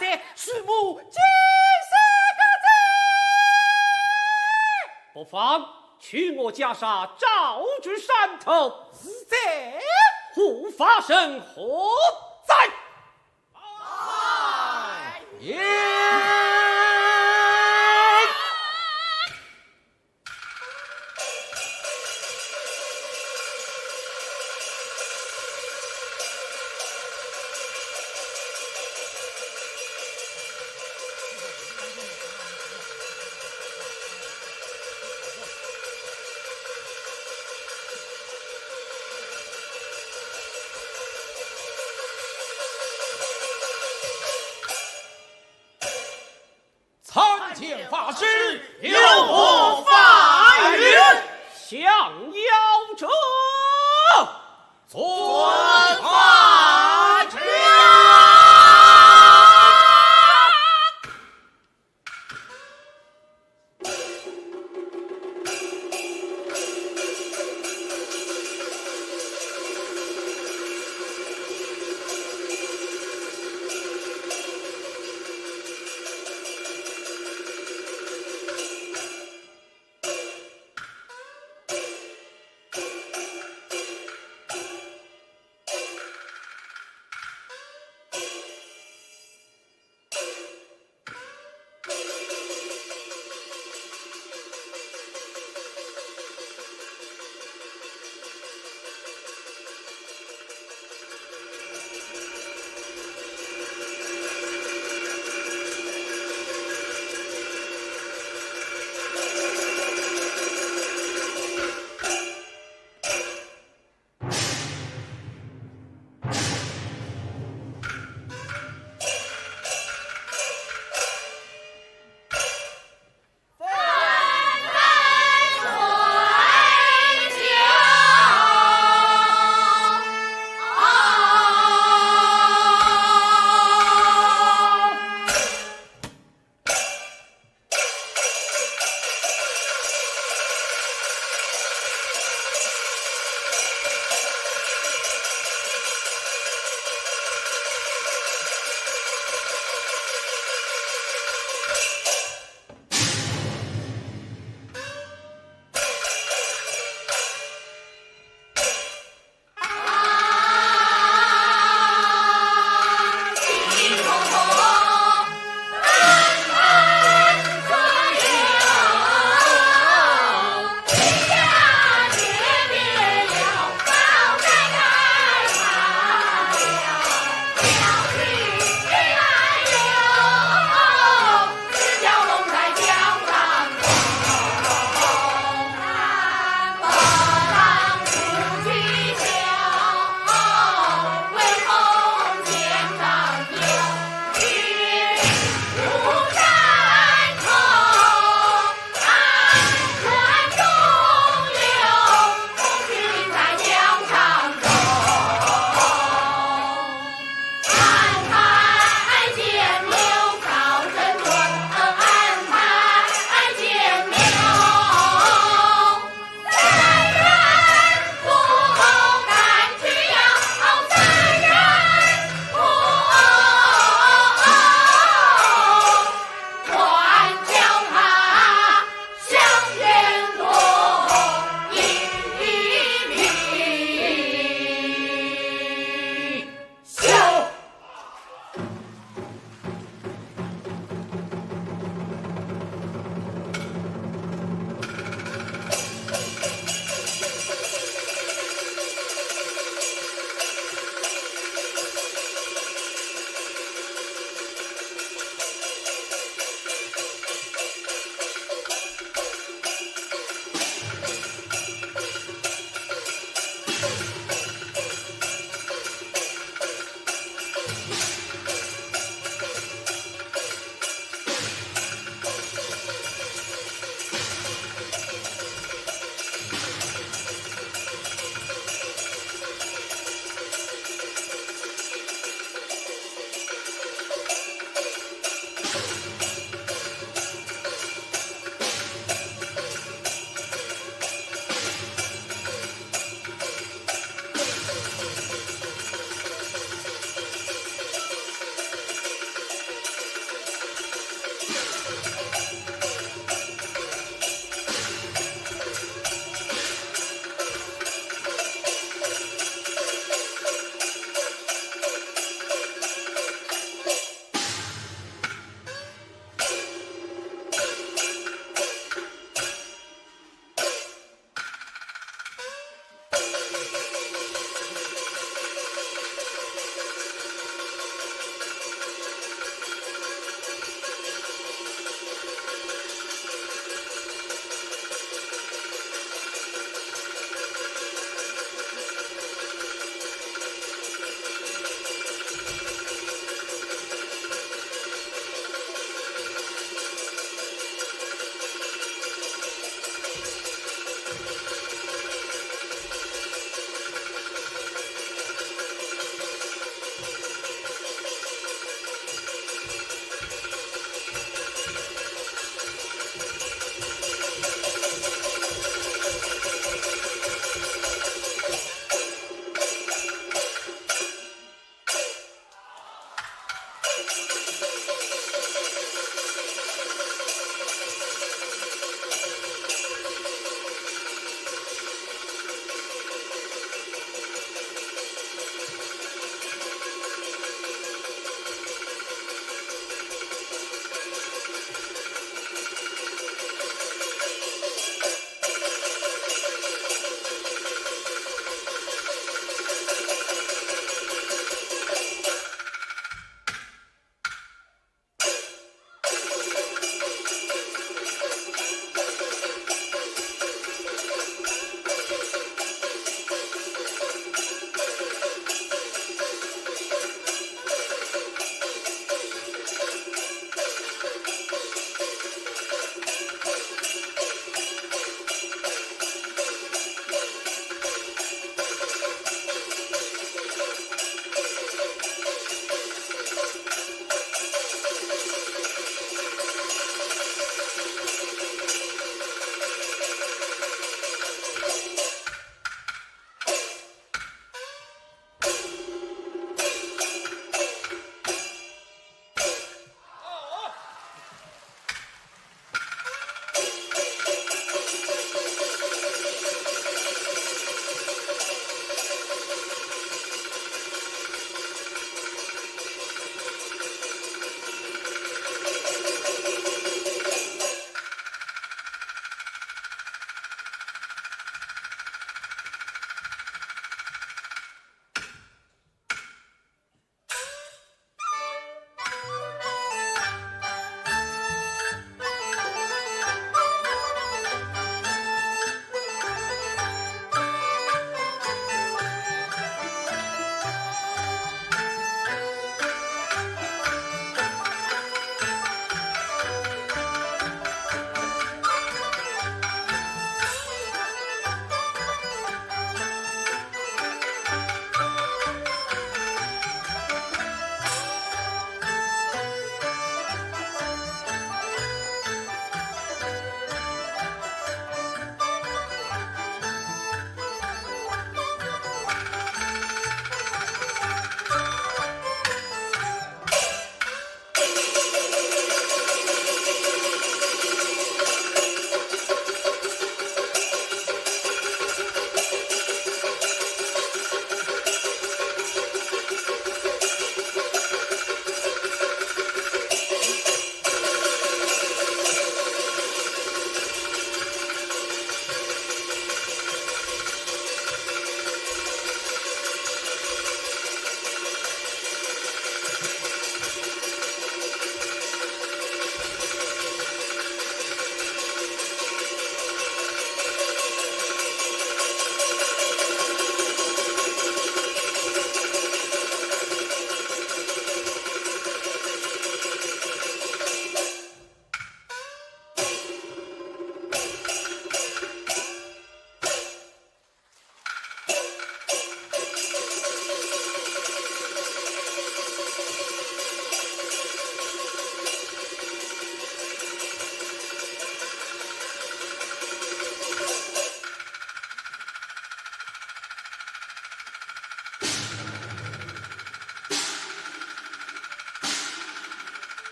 在许母几不妨去我家杀赵之山头，是在护法神何在？参见法师，有何法云？降妖者，遵法旨。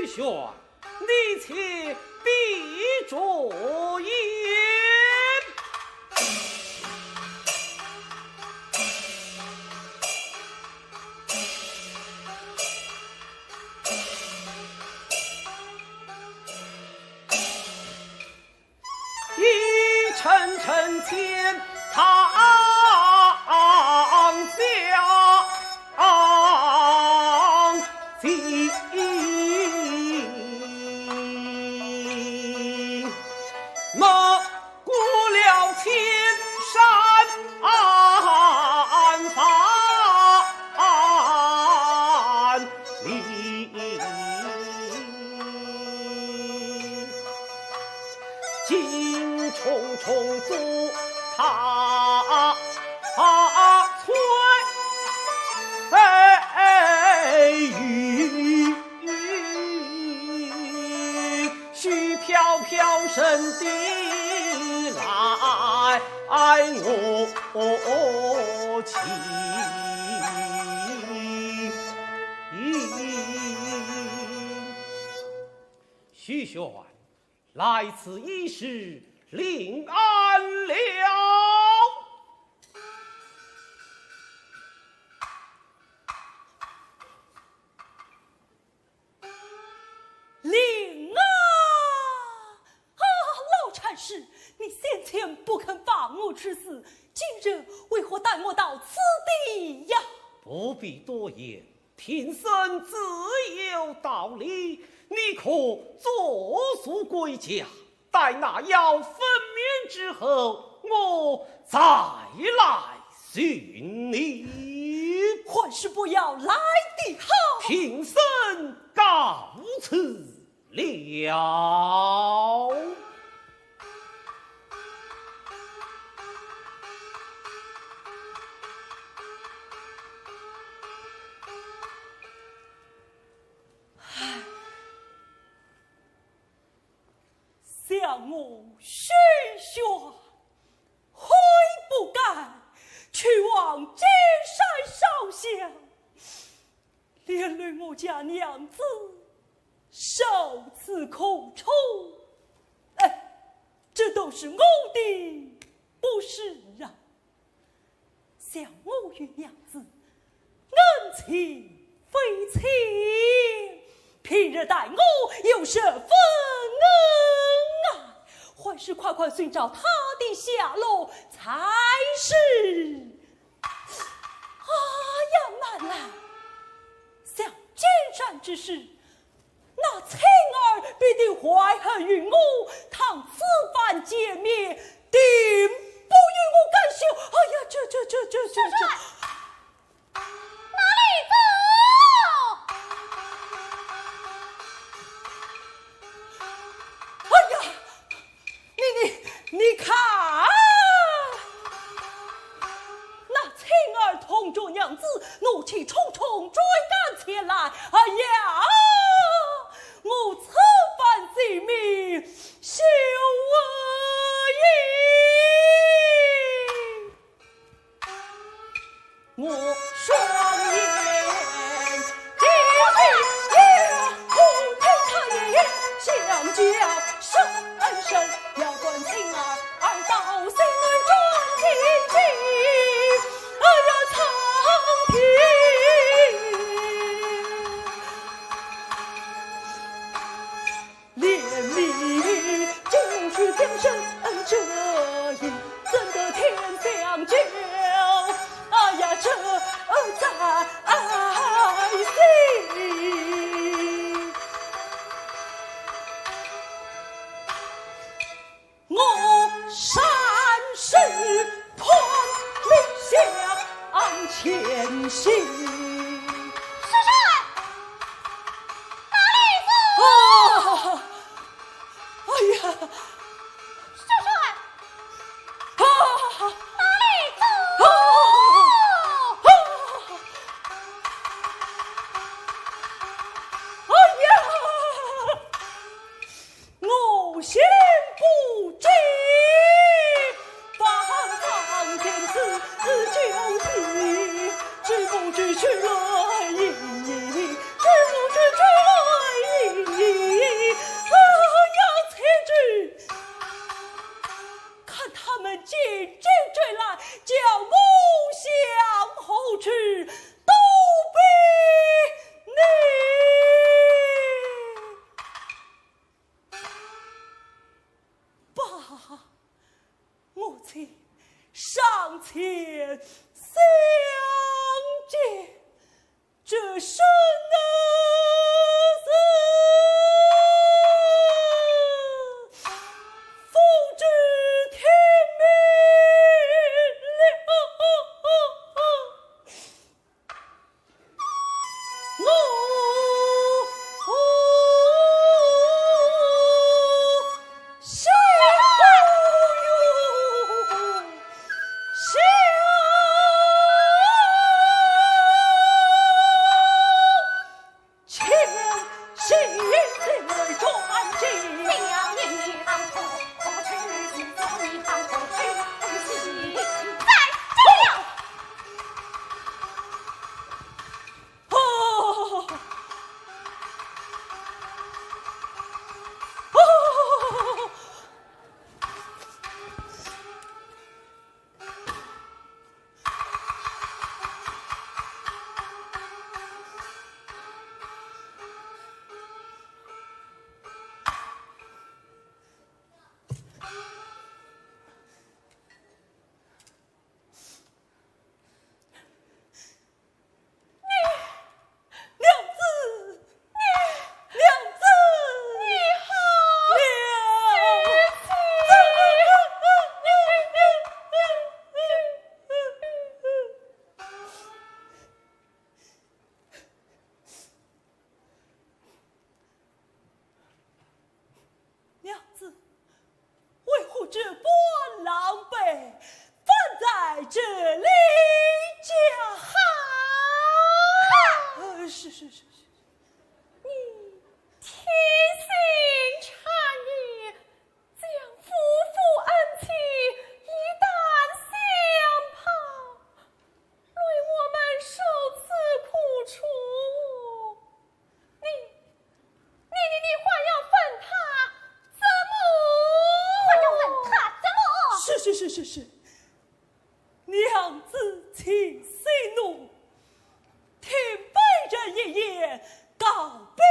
徐玄，你且闭着眼。一沉沉天堂相近，没过了千山万里，金重重坐他翠玉，絮飘飘声的来我情。徐玄，来此一事令安了。令啊！老禅师，你先前不肯放我去死，今日为何带我到此地呀？不必多言，贫僧自有道理。你可作速归家，待那药分娩之后，我再来寻你。还是不要来的好。贫僧告辞了。向我徐玄，悔不该去往金山烧香，连累我家娘子受此苦楚。这都是我的不是啊！想我与娘子恩情非情，平日待我有什分恩啊？还是快快寻找他的下落才是。难了！想金山之事，那青儿必定怀恨于我，倘此番歼灭，定不与我甘休。这。哪里走？你看，那青儿同着娘子怒气冲冲追赶前来。我此番性命休矣。我双眼不听他言，相交深深，要断情儿到心内转天际。苍天连理就是江山这一，怎得天相救？这生死，付之天命了。这般狼狈，放在这里家哈。是，你贴心谗言，将夫妇恩情一旦相抛，累我们受此苦楚。你还要问他怎么？还要问他怎么？是，娘子请息怒，天背着爷爷告别。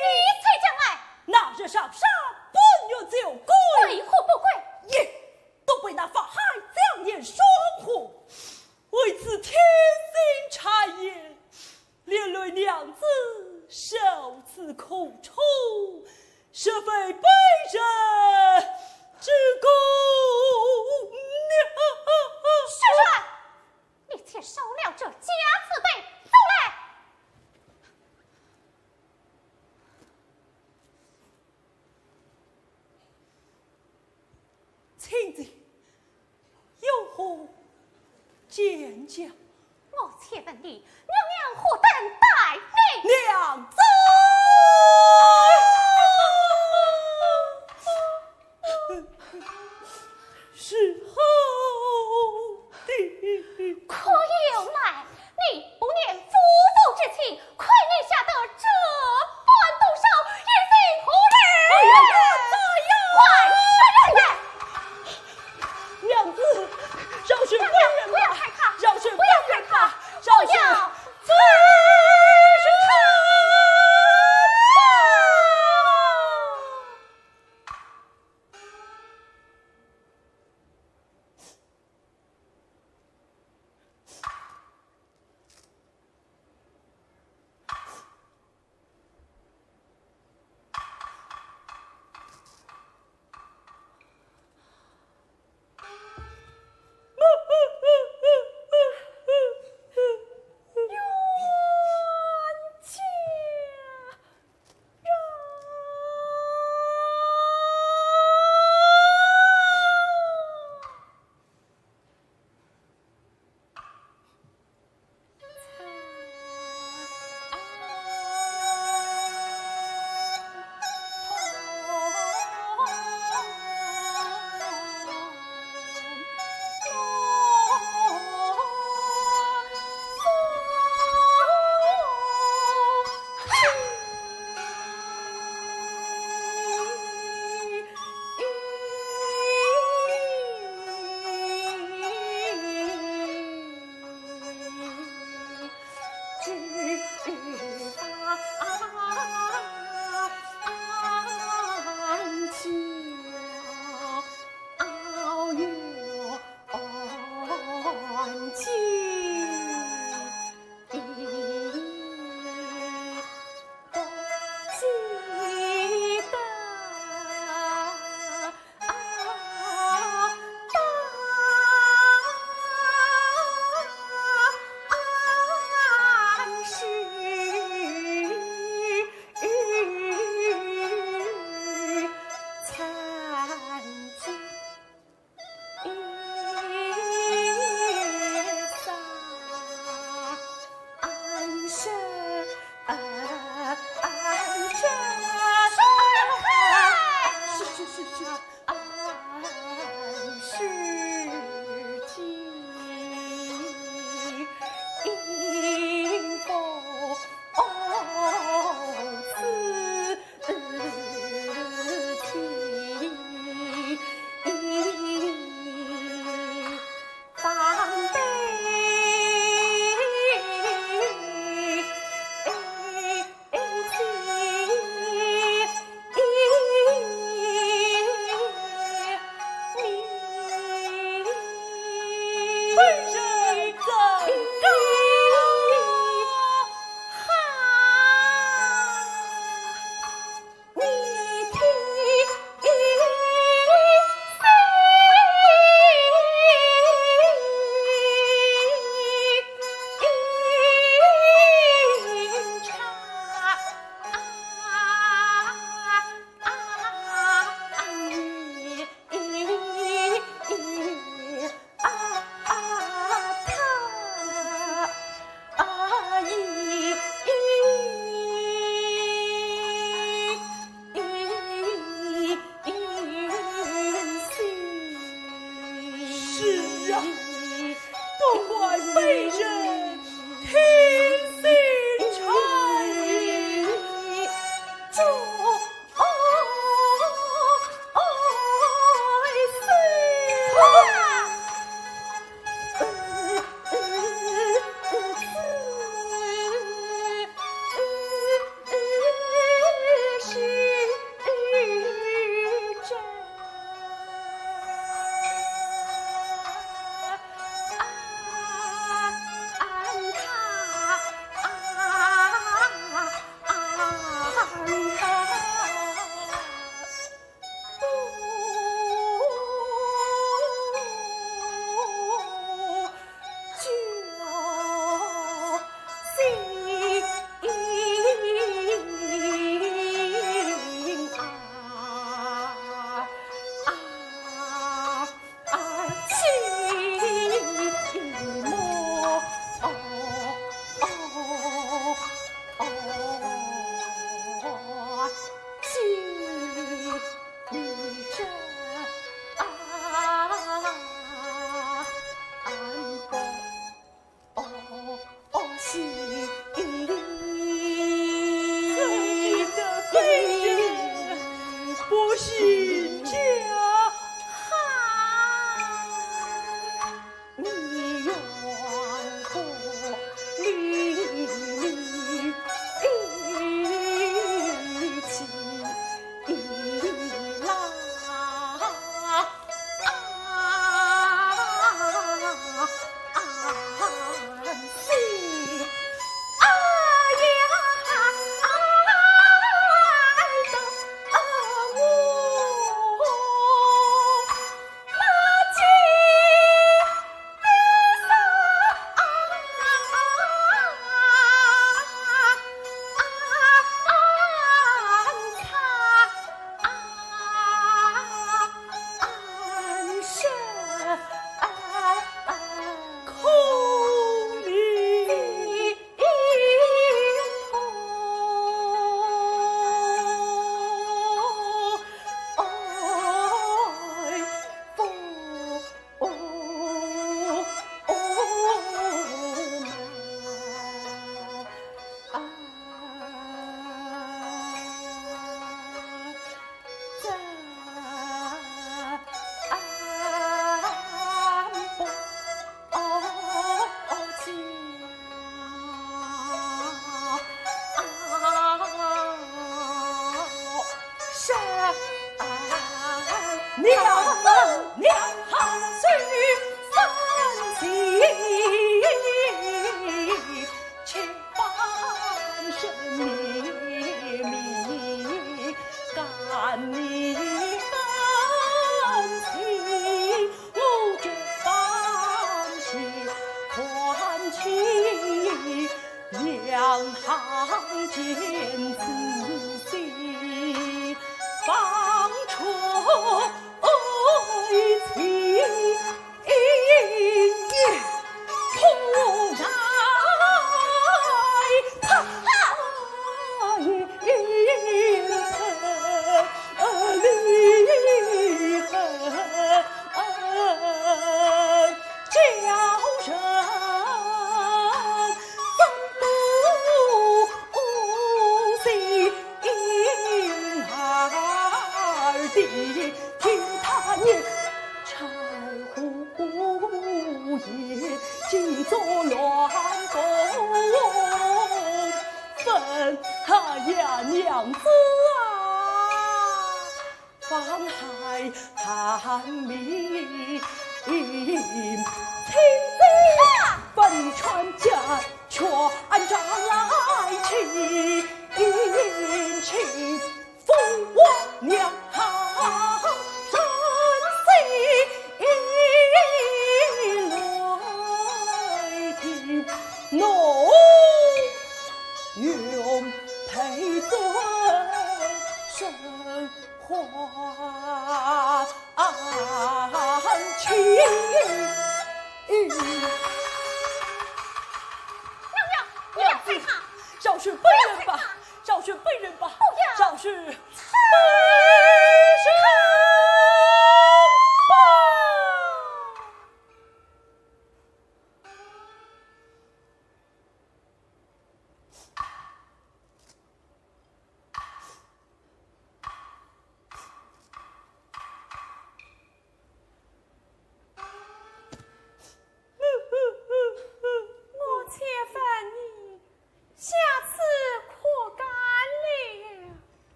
你才将来那日上山本有酒归，为何不归？也都被那法海将眼双护，为此贴心谗言，连累娘子受此苦楚，实非背人之功。师传，你且收了这假慈悲，走来。亲子有何见讲？我且问你，娘何等待你？娘子。是后的，可有来？你不念夫妇之情，亏你下得这般毒手，也幸何人？快娘子，饶是为人不要害他，饶是不要害他，饶是不要自杀。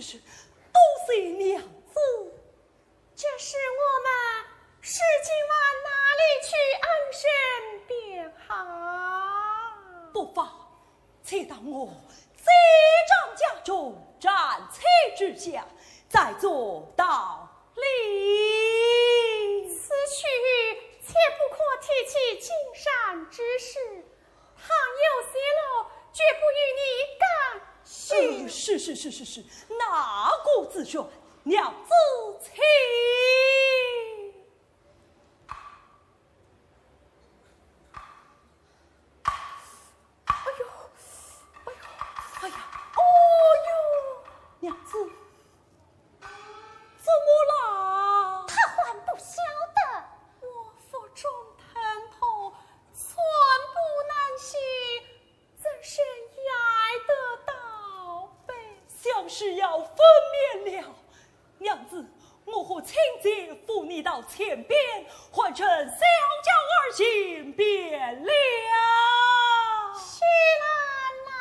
是，多谢娘子。这是我们是今晚哪里去安身便好？不妨，且当我在帐家中战车之下，再做道理。此去切不可提起金山之事，倘有泄露，绝不与你干系。是，哪个自说？娘子请。娘子，怎么啦？他还不晓得，我腹中疼痛，寸步难行，怎生挨得到呗？像是要分娩了。娘子，我和亲姐扶你到前边，换成小轿而行便了。西兰呐，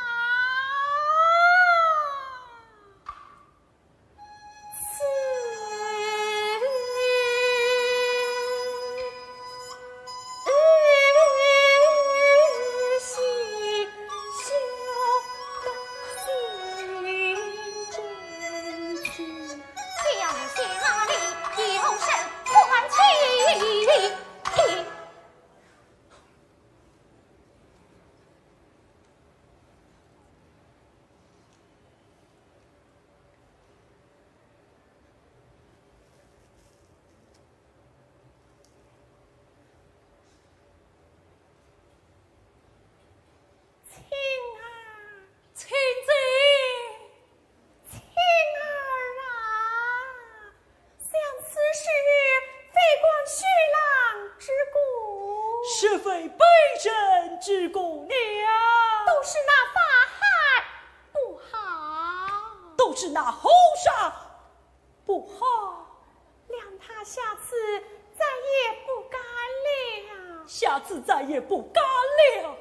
是非北辰之姑娘，都是那法海不好，都是那后上不好，谅他下次再也不敢下次再也不敢了。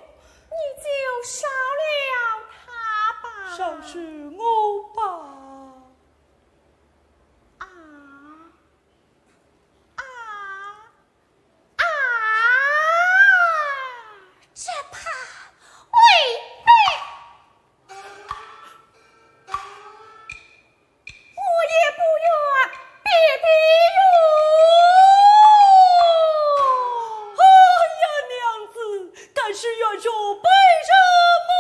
你就烧了他吧。烧是我吧。这怕未必，我也不愿别的哟。哎呀，娘子，敢是愿说为什么？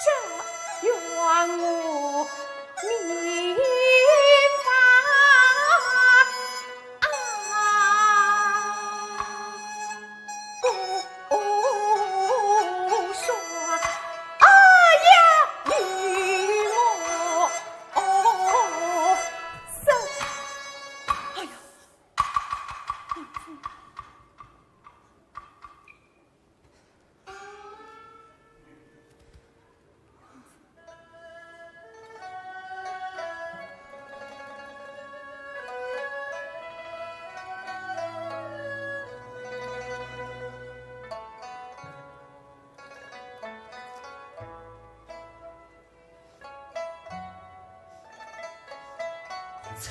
这愿我明不说，呀，与我生。哎呀，亲起来！是。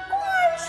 官是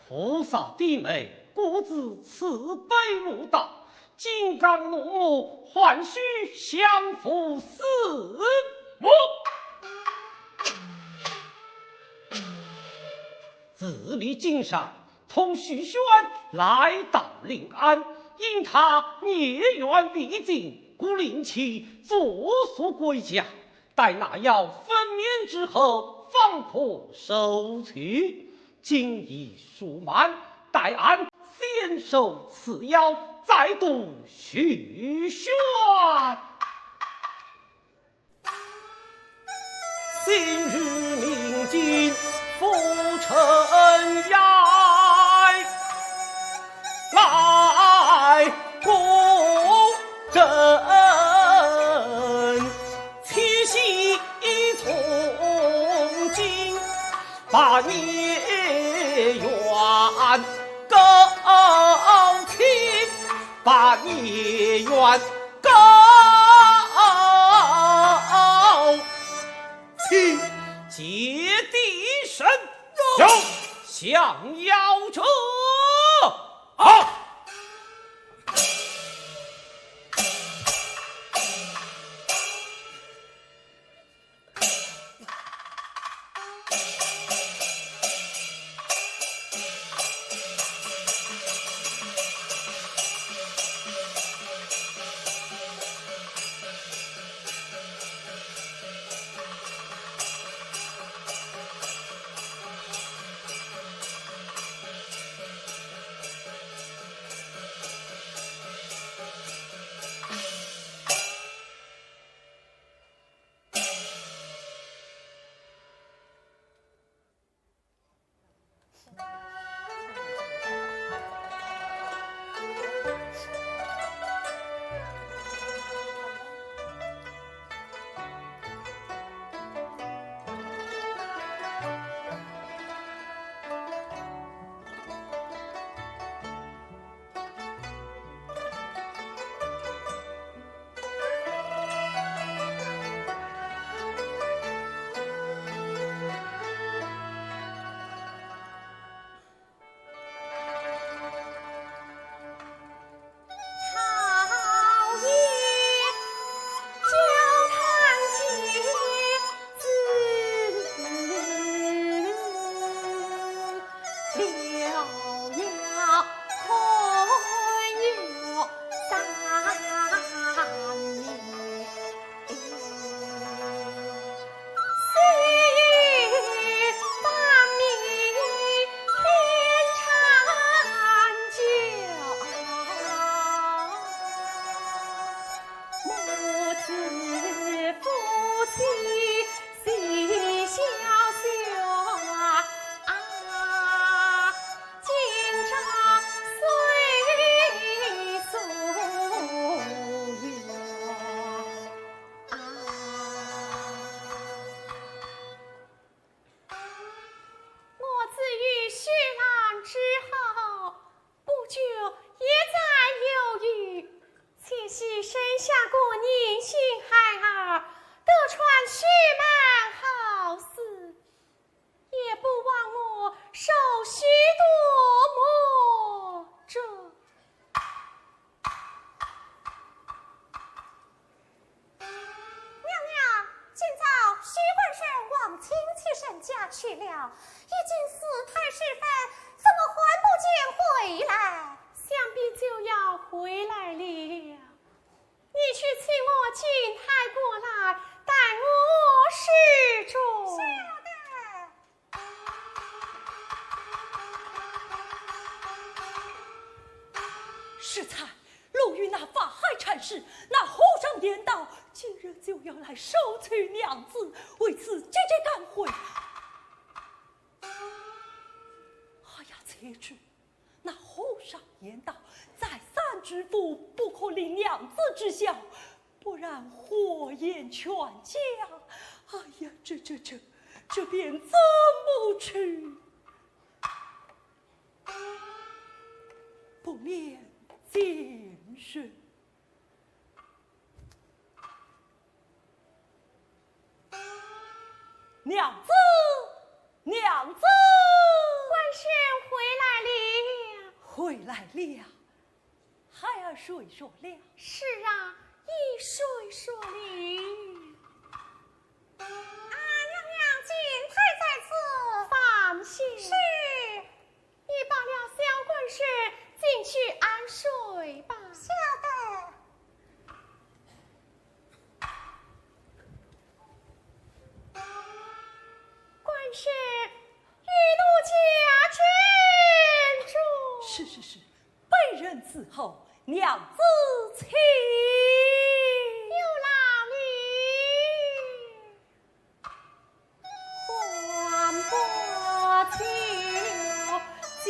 菩萨弟妹，故自慈悲如道，金刚怒目，唤须降服四目。自立经上，同许宣来到临安，因他孽缘必尽，故令其作速归家。待那妖分娩之后，方可收取。今已数满，待俺先收此妖，再度许宣。今日明镜复尘埃，来共振，七夕从今，把孽缘告清，把孽缘告清，结地神有降妖者。好。适才，路遇那法海禅师，那和尚言道，今日就要来收取娘子，为此急急赶回。哎呀，且知那和尚言道，再三之府不可令娘子知晓，不然祸延全家。哎呀，这便怎么去？不免谨慎。娘子，娘子，官宣回回来了，孩儿睡说了。是啊，一睡说了。娘娘金太在此，放心。是。已罢了小官事，进去安睡吧。晓得。官事玉奴家珍重。是，被人伺候，娘子请。有劳你。还不求计。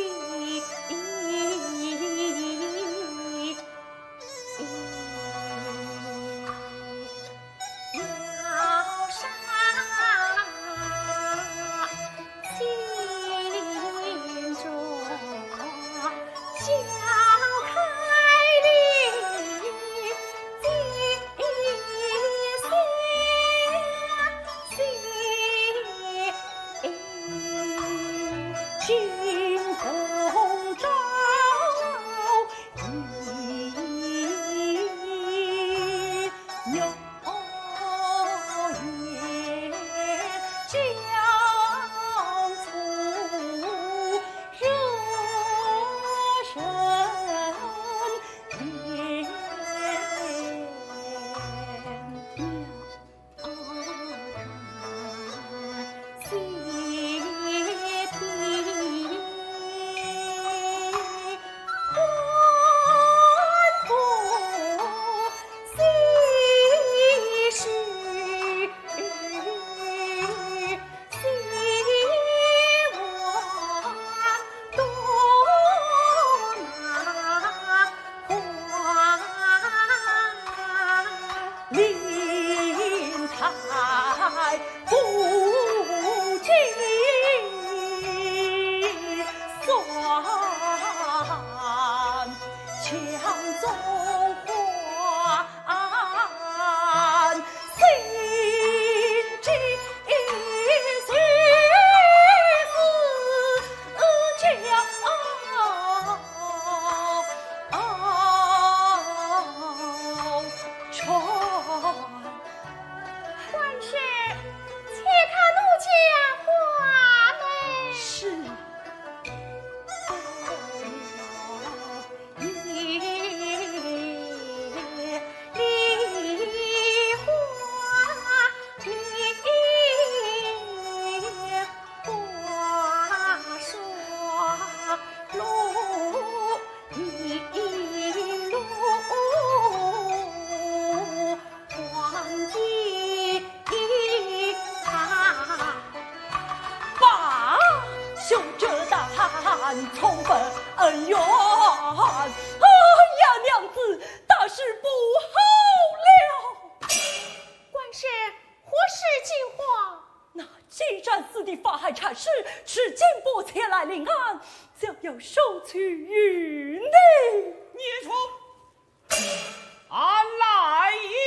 同奔恩怨。呀，娘子，大事不好了！官是何事惊慌？那激战死的法海禅师持金帛前来领案，将要收取玉内。孽畜，俺来也！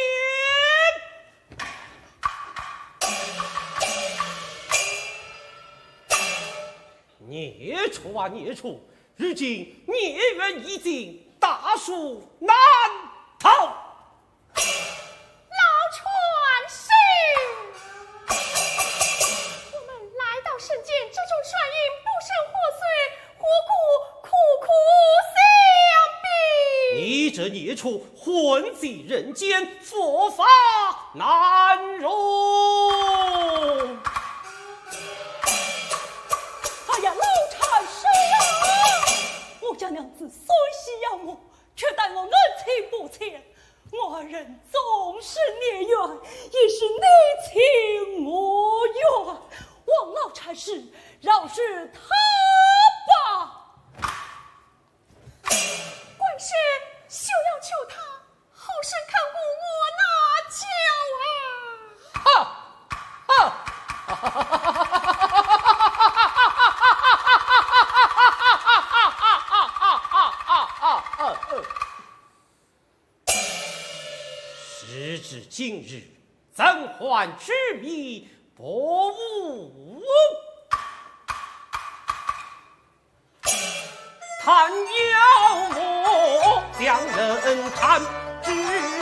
孽畜啊孽畜，如今孽缘已尽，大树难逃。老传是，我们来到圣间，这种传音不胜祸遂，何故苦苦相逼？你这孽畜混迹人间，佛法难容。哎呀，老禅师啊！我家娘子虽喜要我，却待我恩情不浅。我二人纵是孽缘，也是你情我愿。望老禅师饶是他吧。官是休要求他，好生看顾我那娇儿。时至今日，怎还执迷不悟？叹妖魔两人缠，至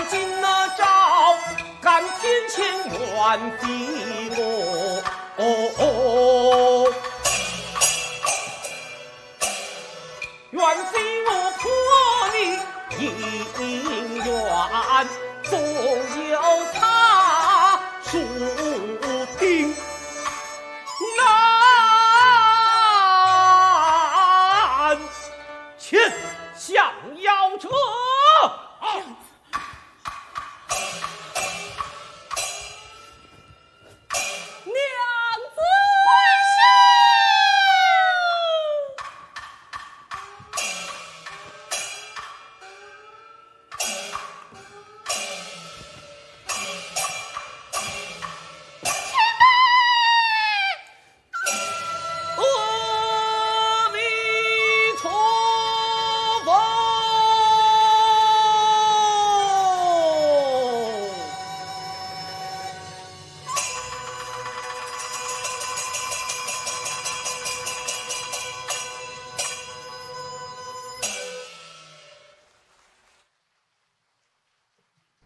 今那招干天前怨敌我。愿非我破你姻缘，纵有他注定难前降妖者。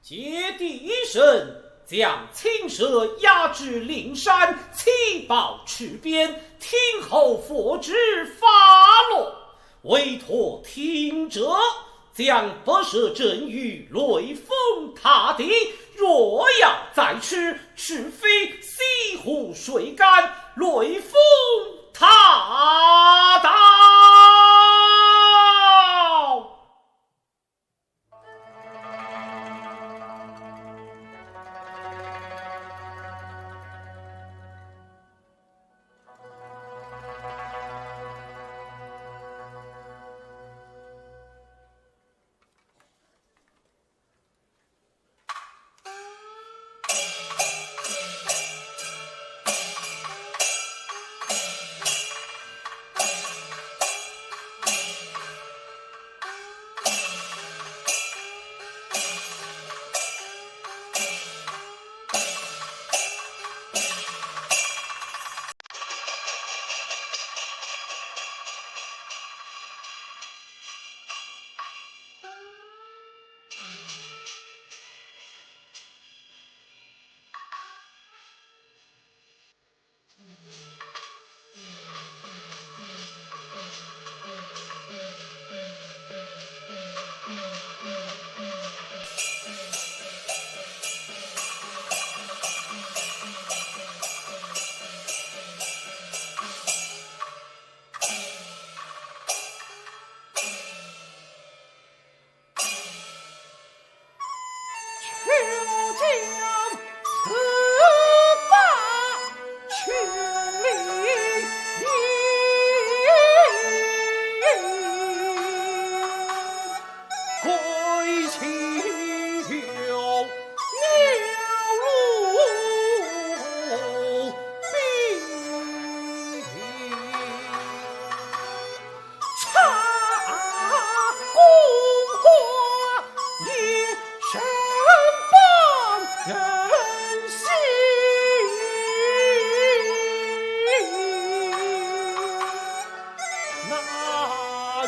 借地神将青蛇押至灵山，弃报池边，听候佛旨发落。委托听者将不赦真于雷峰塔地，若要再吃，除非西湖水干，雷峰塔倒。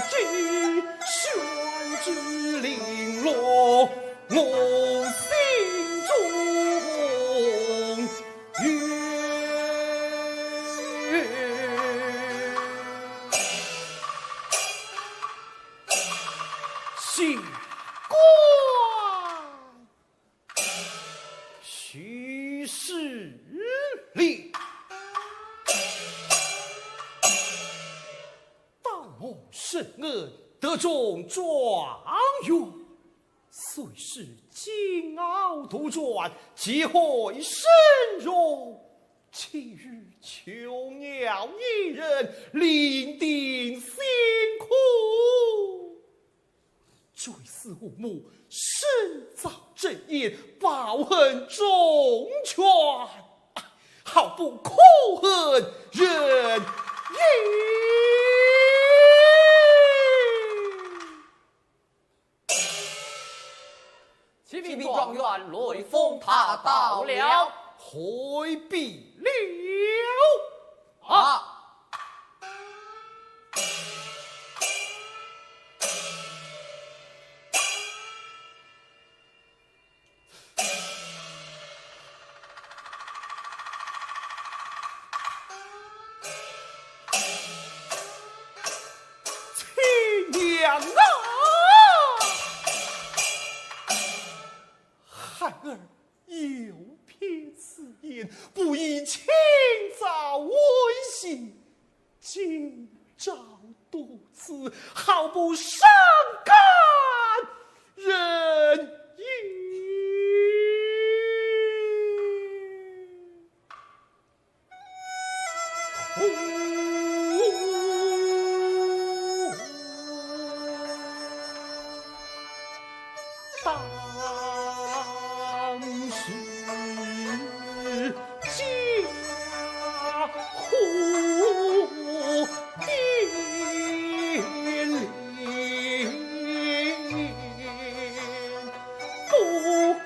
今宣旨绫罗，我心中谢官许是令，当我圣恩得中状元，虽是金鳌杜撰，皆会深荣。其余穷鸟一人，伶仃辛苦。追思我母深造正业，报恨忠犬，好不可恨人也。启禀状元，雷锋他到了。回避了啊！亲娘啊！孩儿有偏此言，不以清早为信，今朝多此，好不伤感人也。当时家户变脸，不由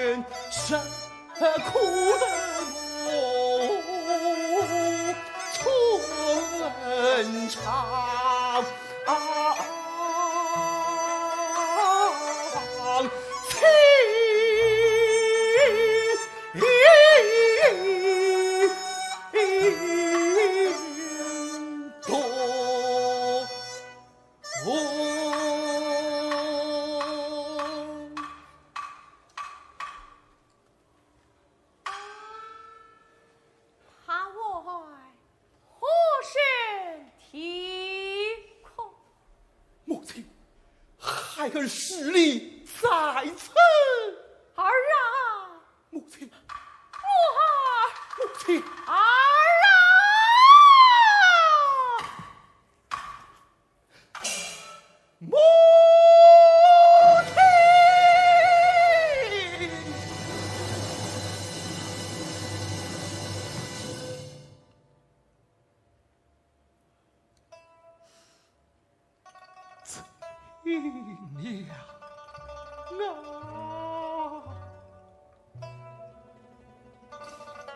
人强地山苦的我寸长孩儿实力在此。儿啊，母亲，母母亲，儿啊！母亲娘啊，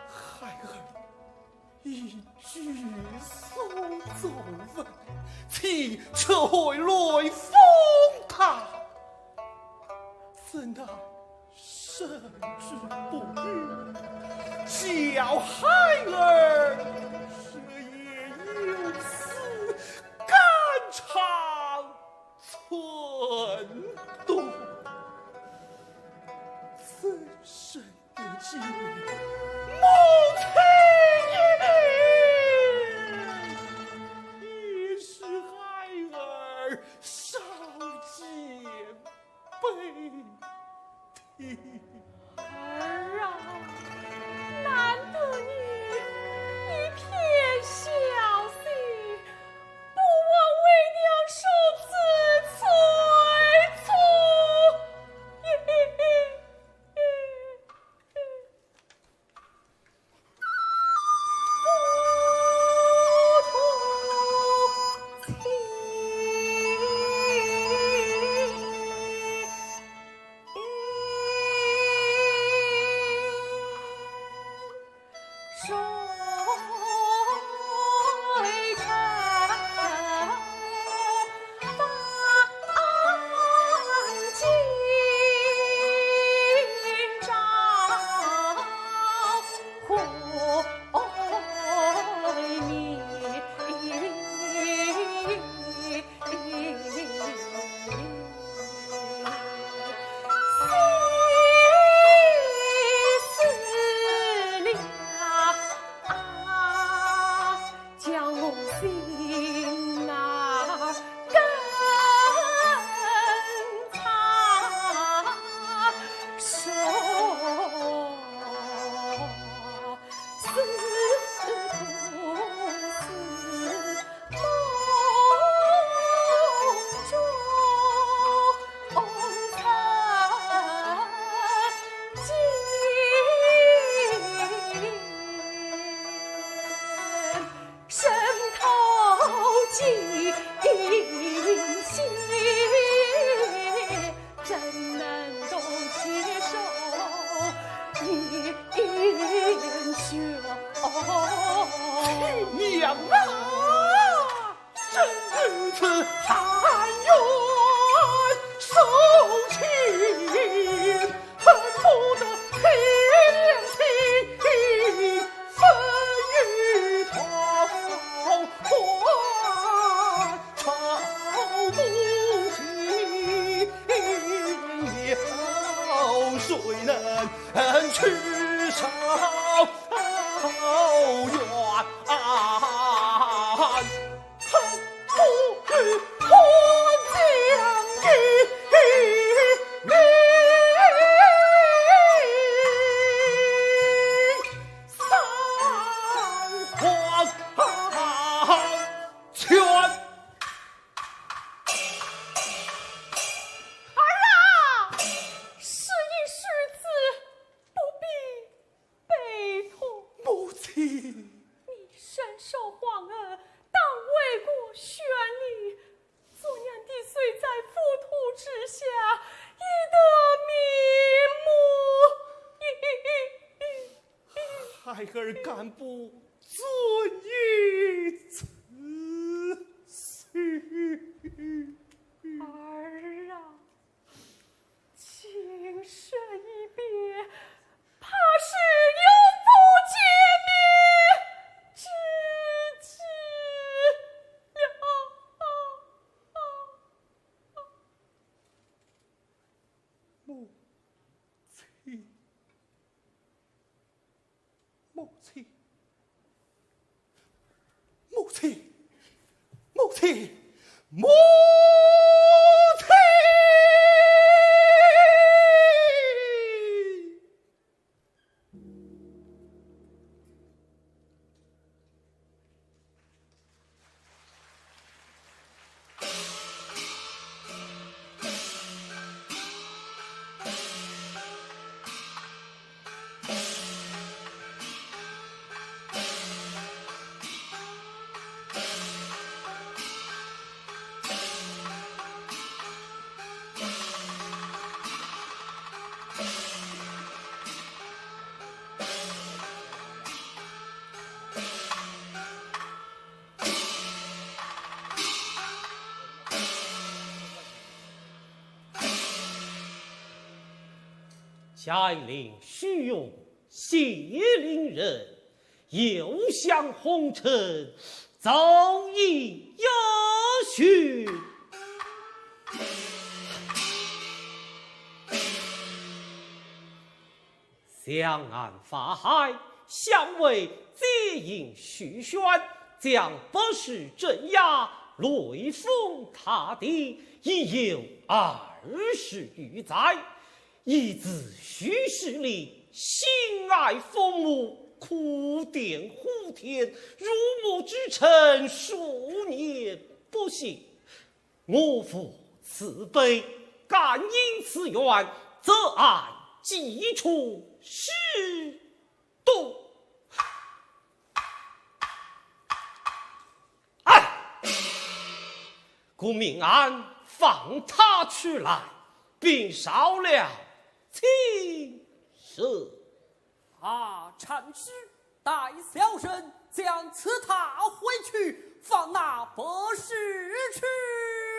孩儿一句所奏闻，其撤回雷锋他，怎奈圣旨不允，小孩儿，这也有此肝肠寸动，怎生得及母亲也是孩儿少见悲啼。儿啊，难得你一片孝心，不枉为娘受此催促。娘啊，真如此含冤受情，恨不得天良心分与同还朝母亲，有谁能去少冤？孩儿敢不遵依此许？儿啊，情深一别，怕是永不见面之期母亲，母亲，母亲，母亲，母亲！下令许勇谢陵人，又向红尘奏议有许。相安法海，相为接应徐宣，将不是镇压，雷锋他地，已有20余载。一自徐氏里心爱父母，苦奠呼天，如母之臣数年不息。我父慈悲，敢因此愿，则爱既出师度。故命案放他出来，并烧了青蛇。禅师，待小生将此塔回去，放那博士出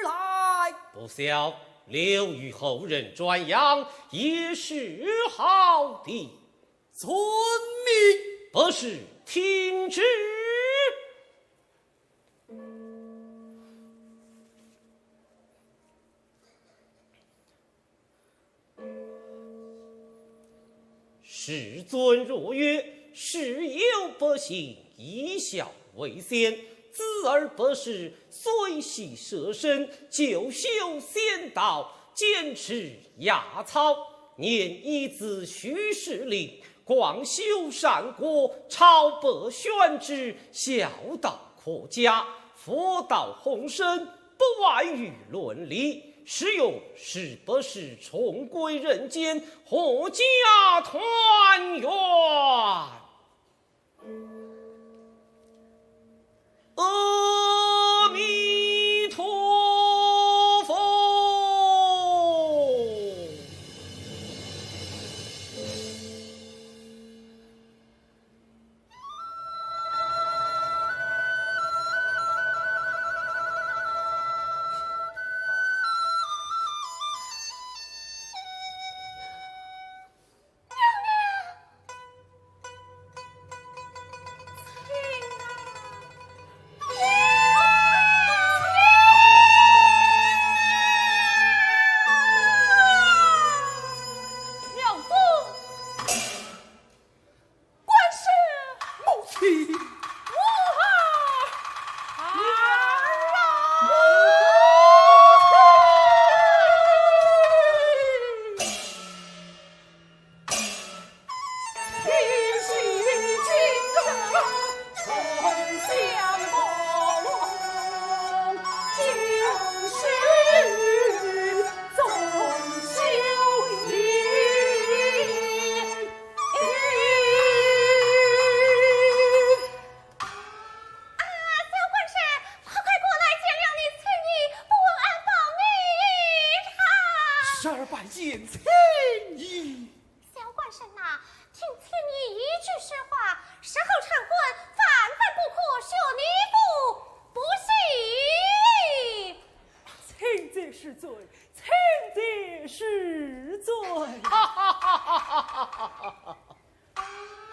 来。不孝，留与后人转扬，也是好的。遵命。博士听旨。世尊若曰：世有百姓以孝为先，子儿不是，虽系舍身，就修仙道，坚持亚草，念一子虚实令，广修善果，朝百宣之，孝道可嘉，佛道宏深，不外于伦理。使用是不是重归人间，阖家团圆？阿弥陀佛。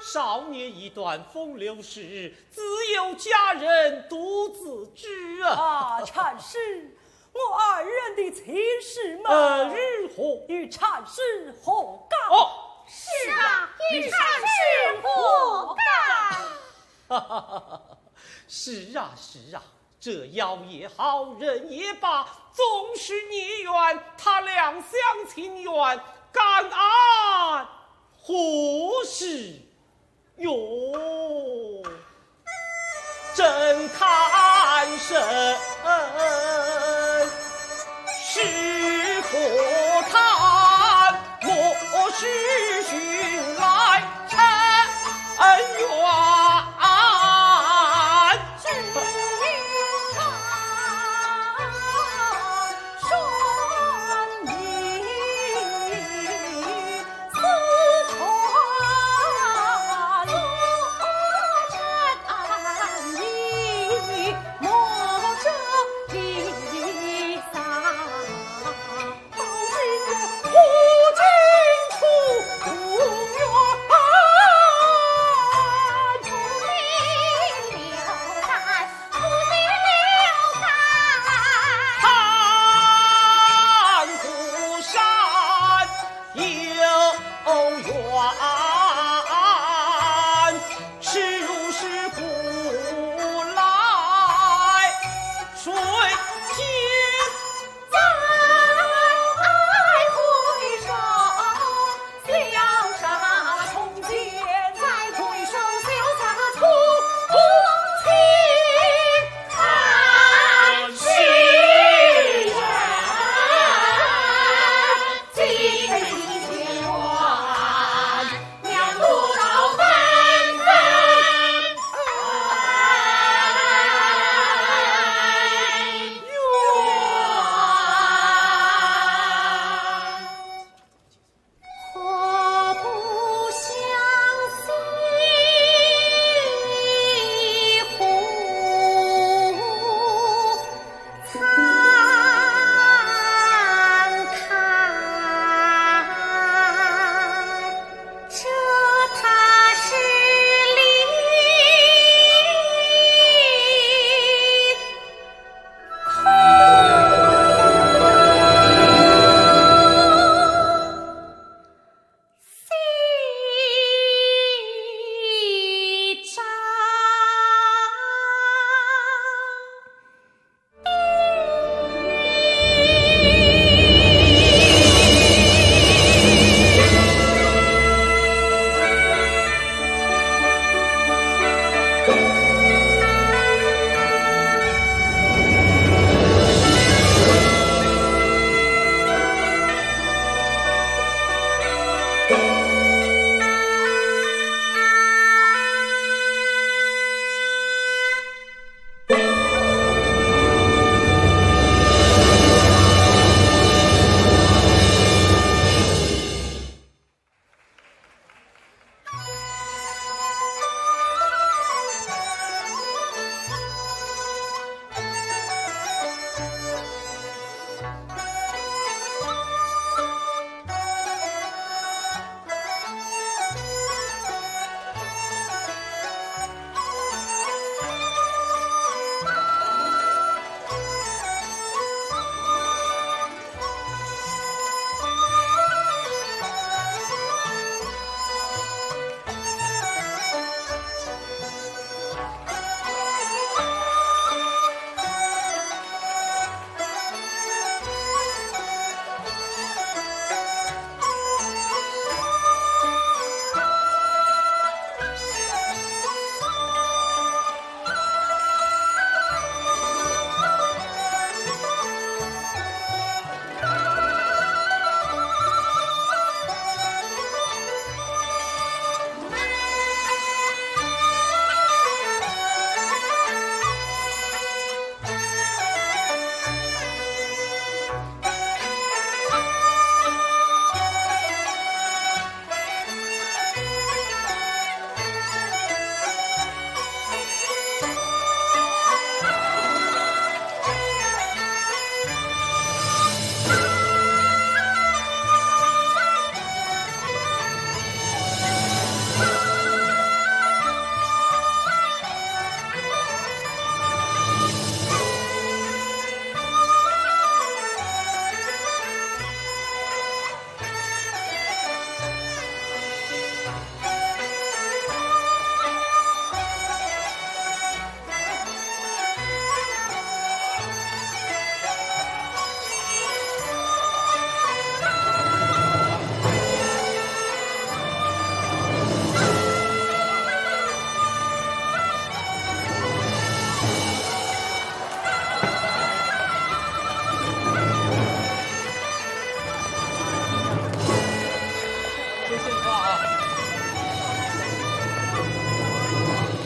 少年一段风流事，自有佳人独自知啊！禅师，我二人的亲事们如何？与禅师何干？哦，是啊，与禅师何干？是啊，是啊，这妖也好，人也罢，总是孽缘，他俩相亲缘，敢案何事？哟，真看神，是何谈？我是寻来尘缘。是过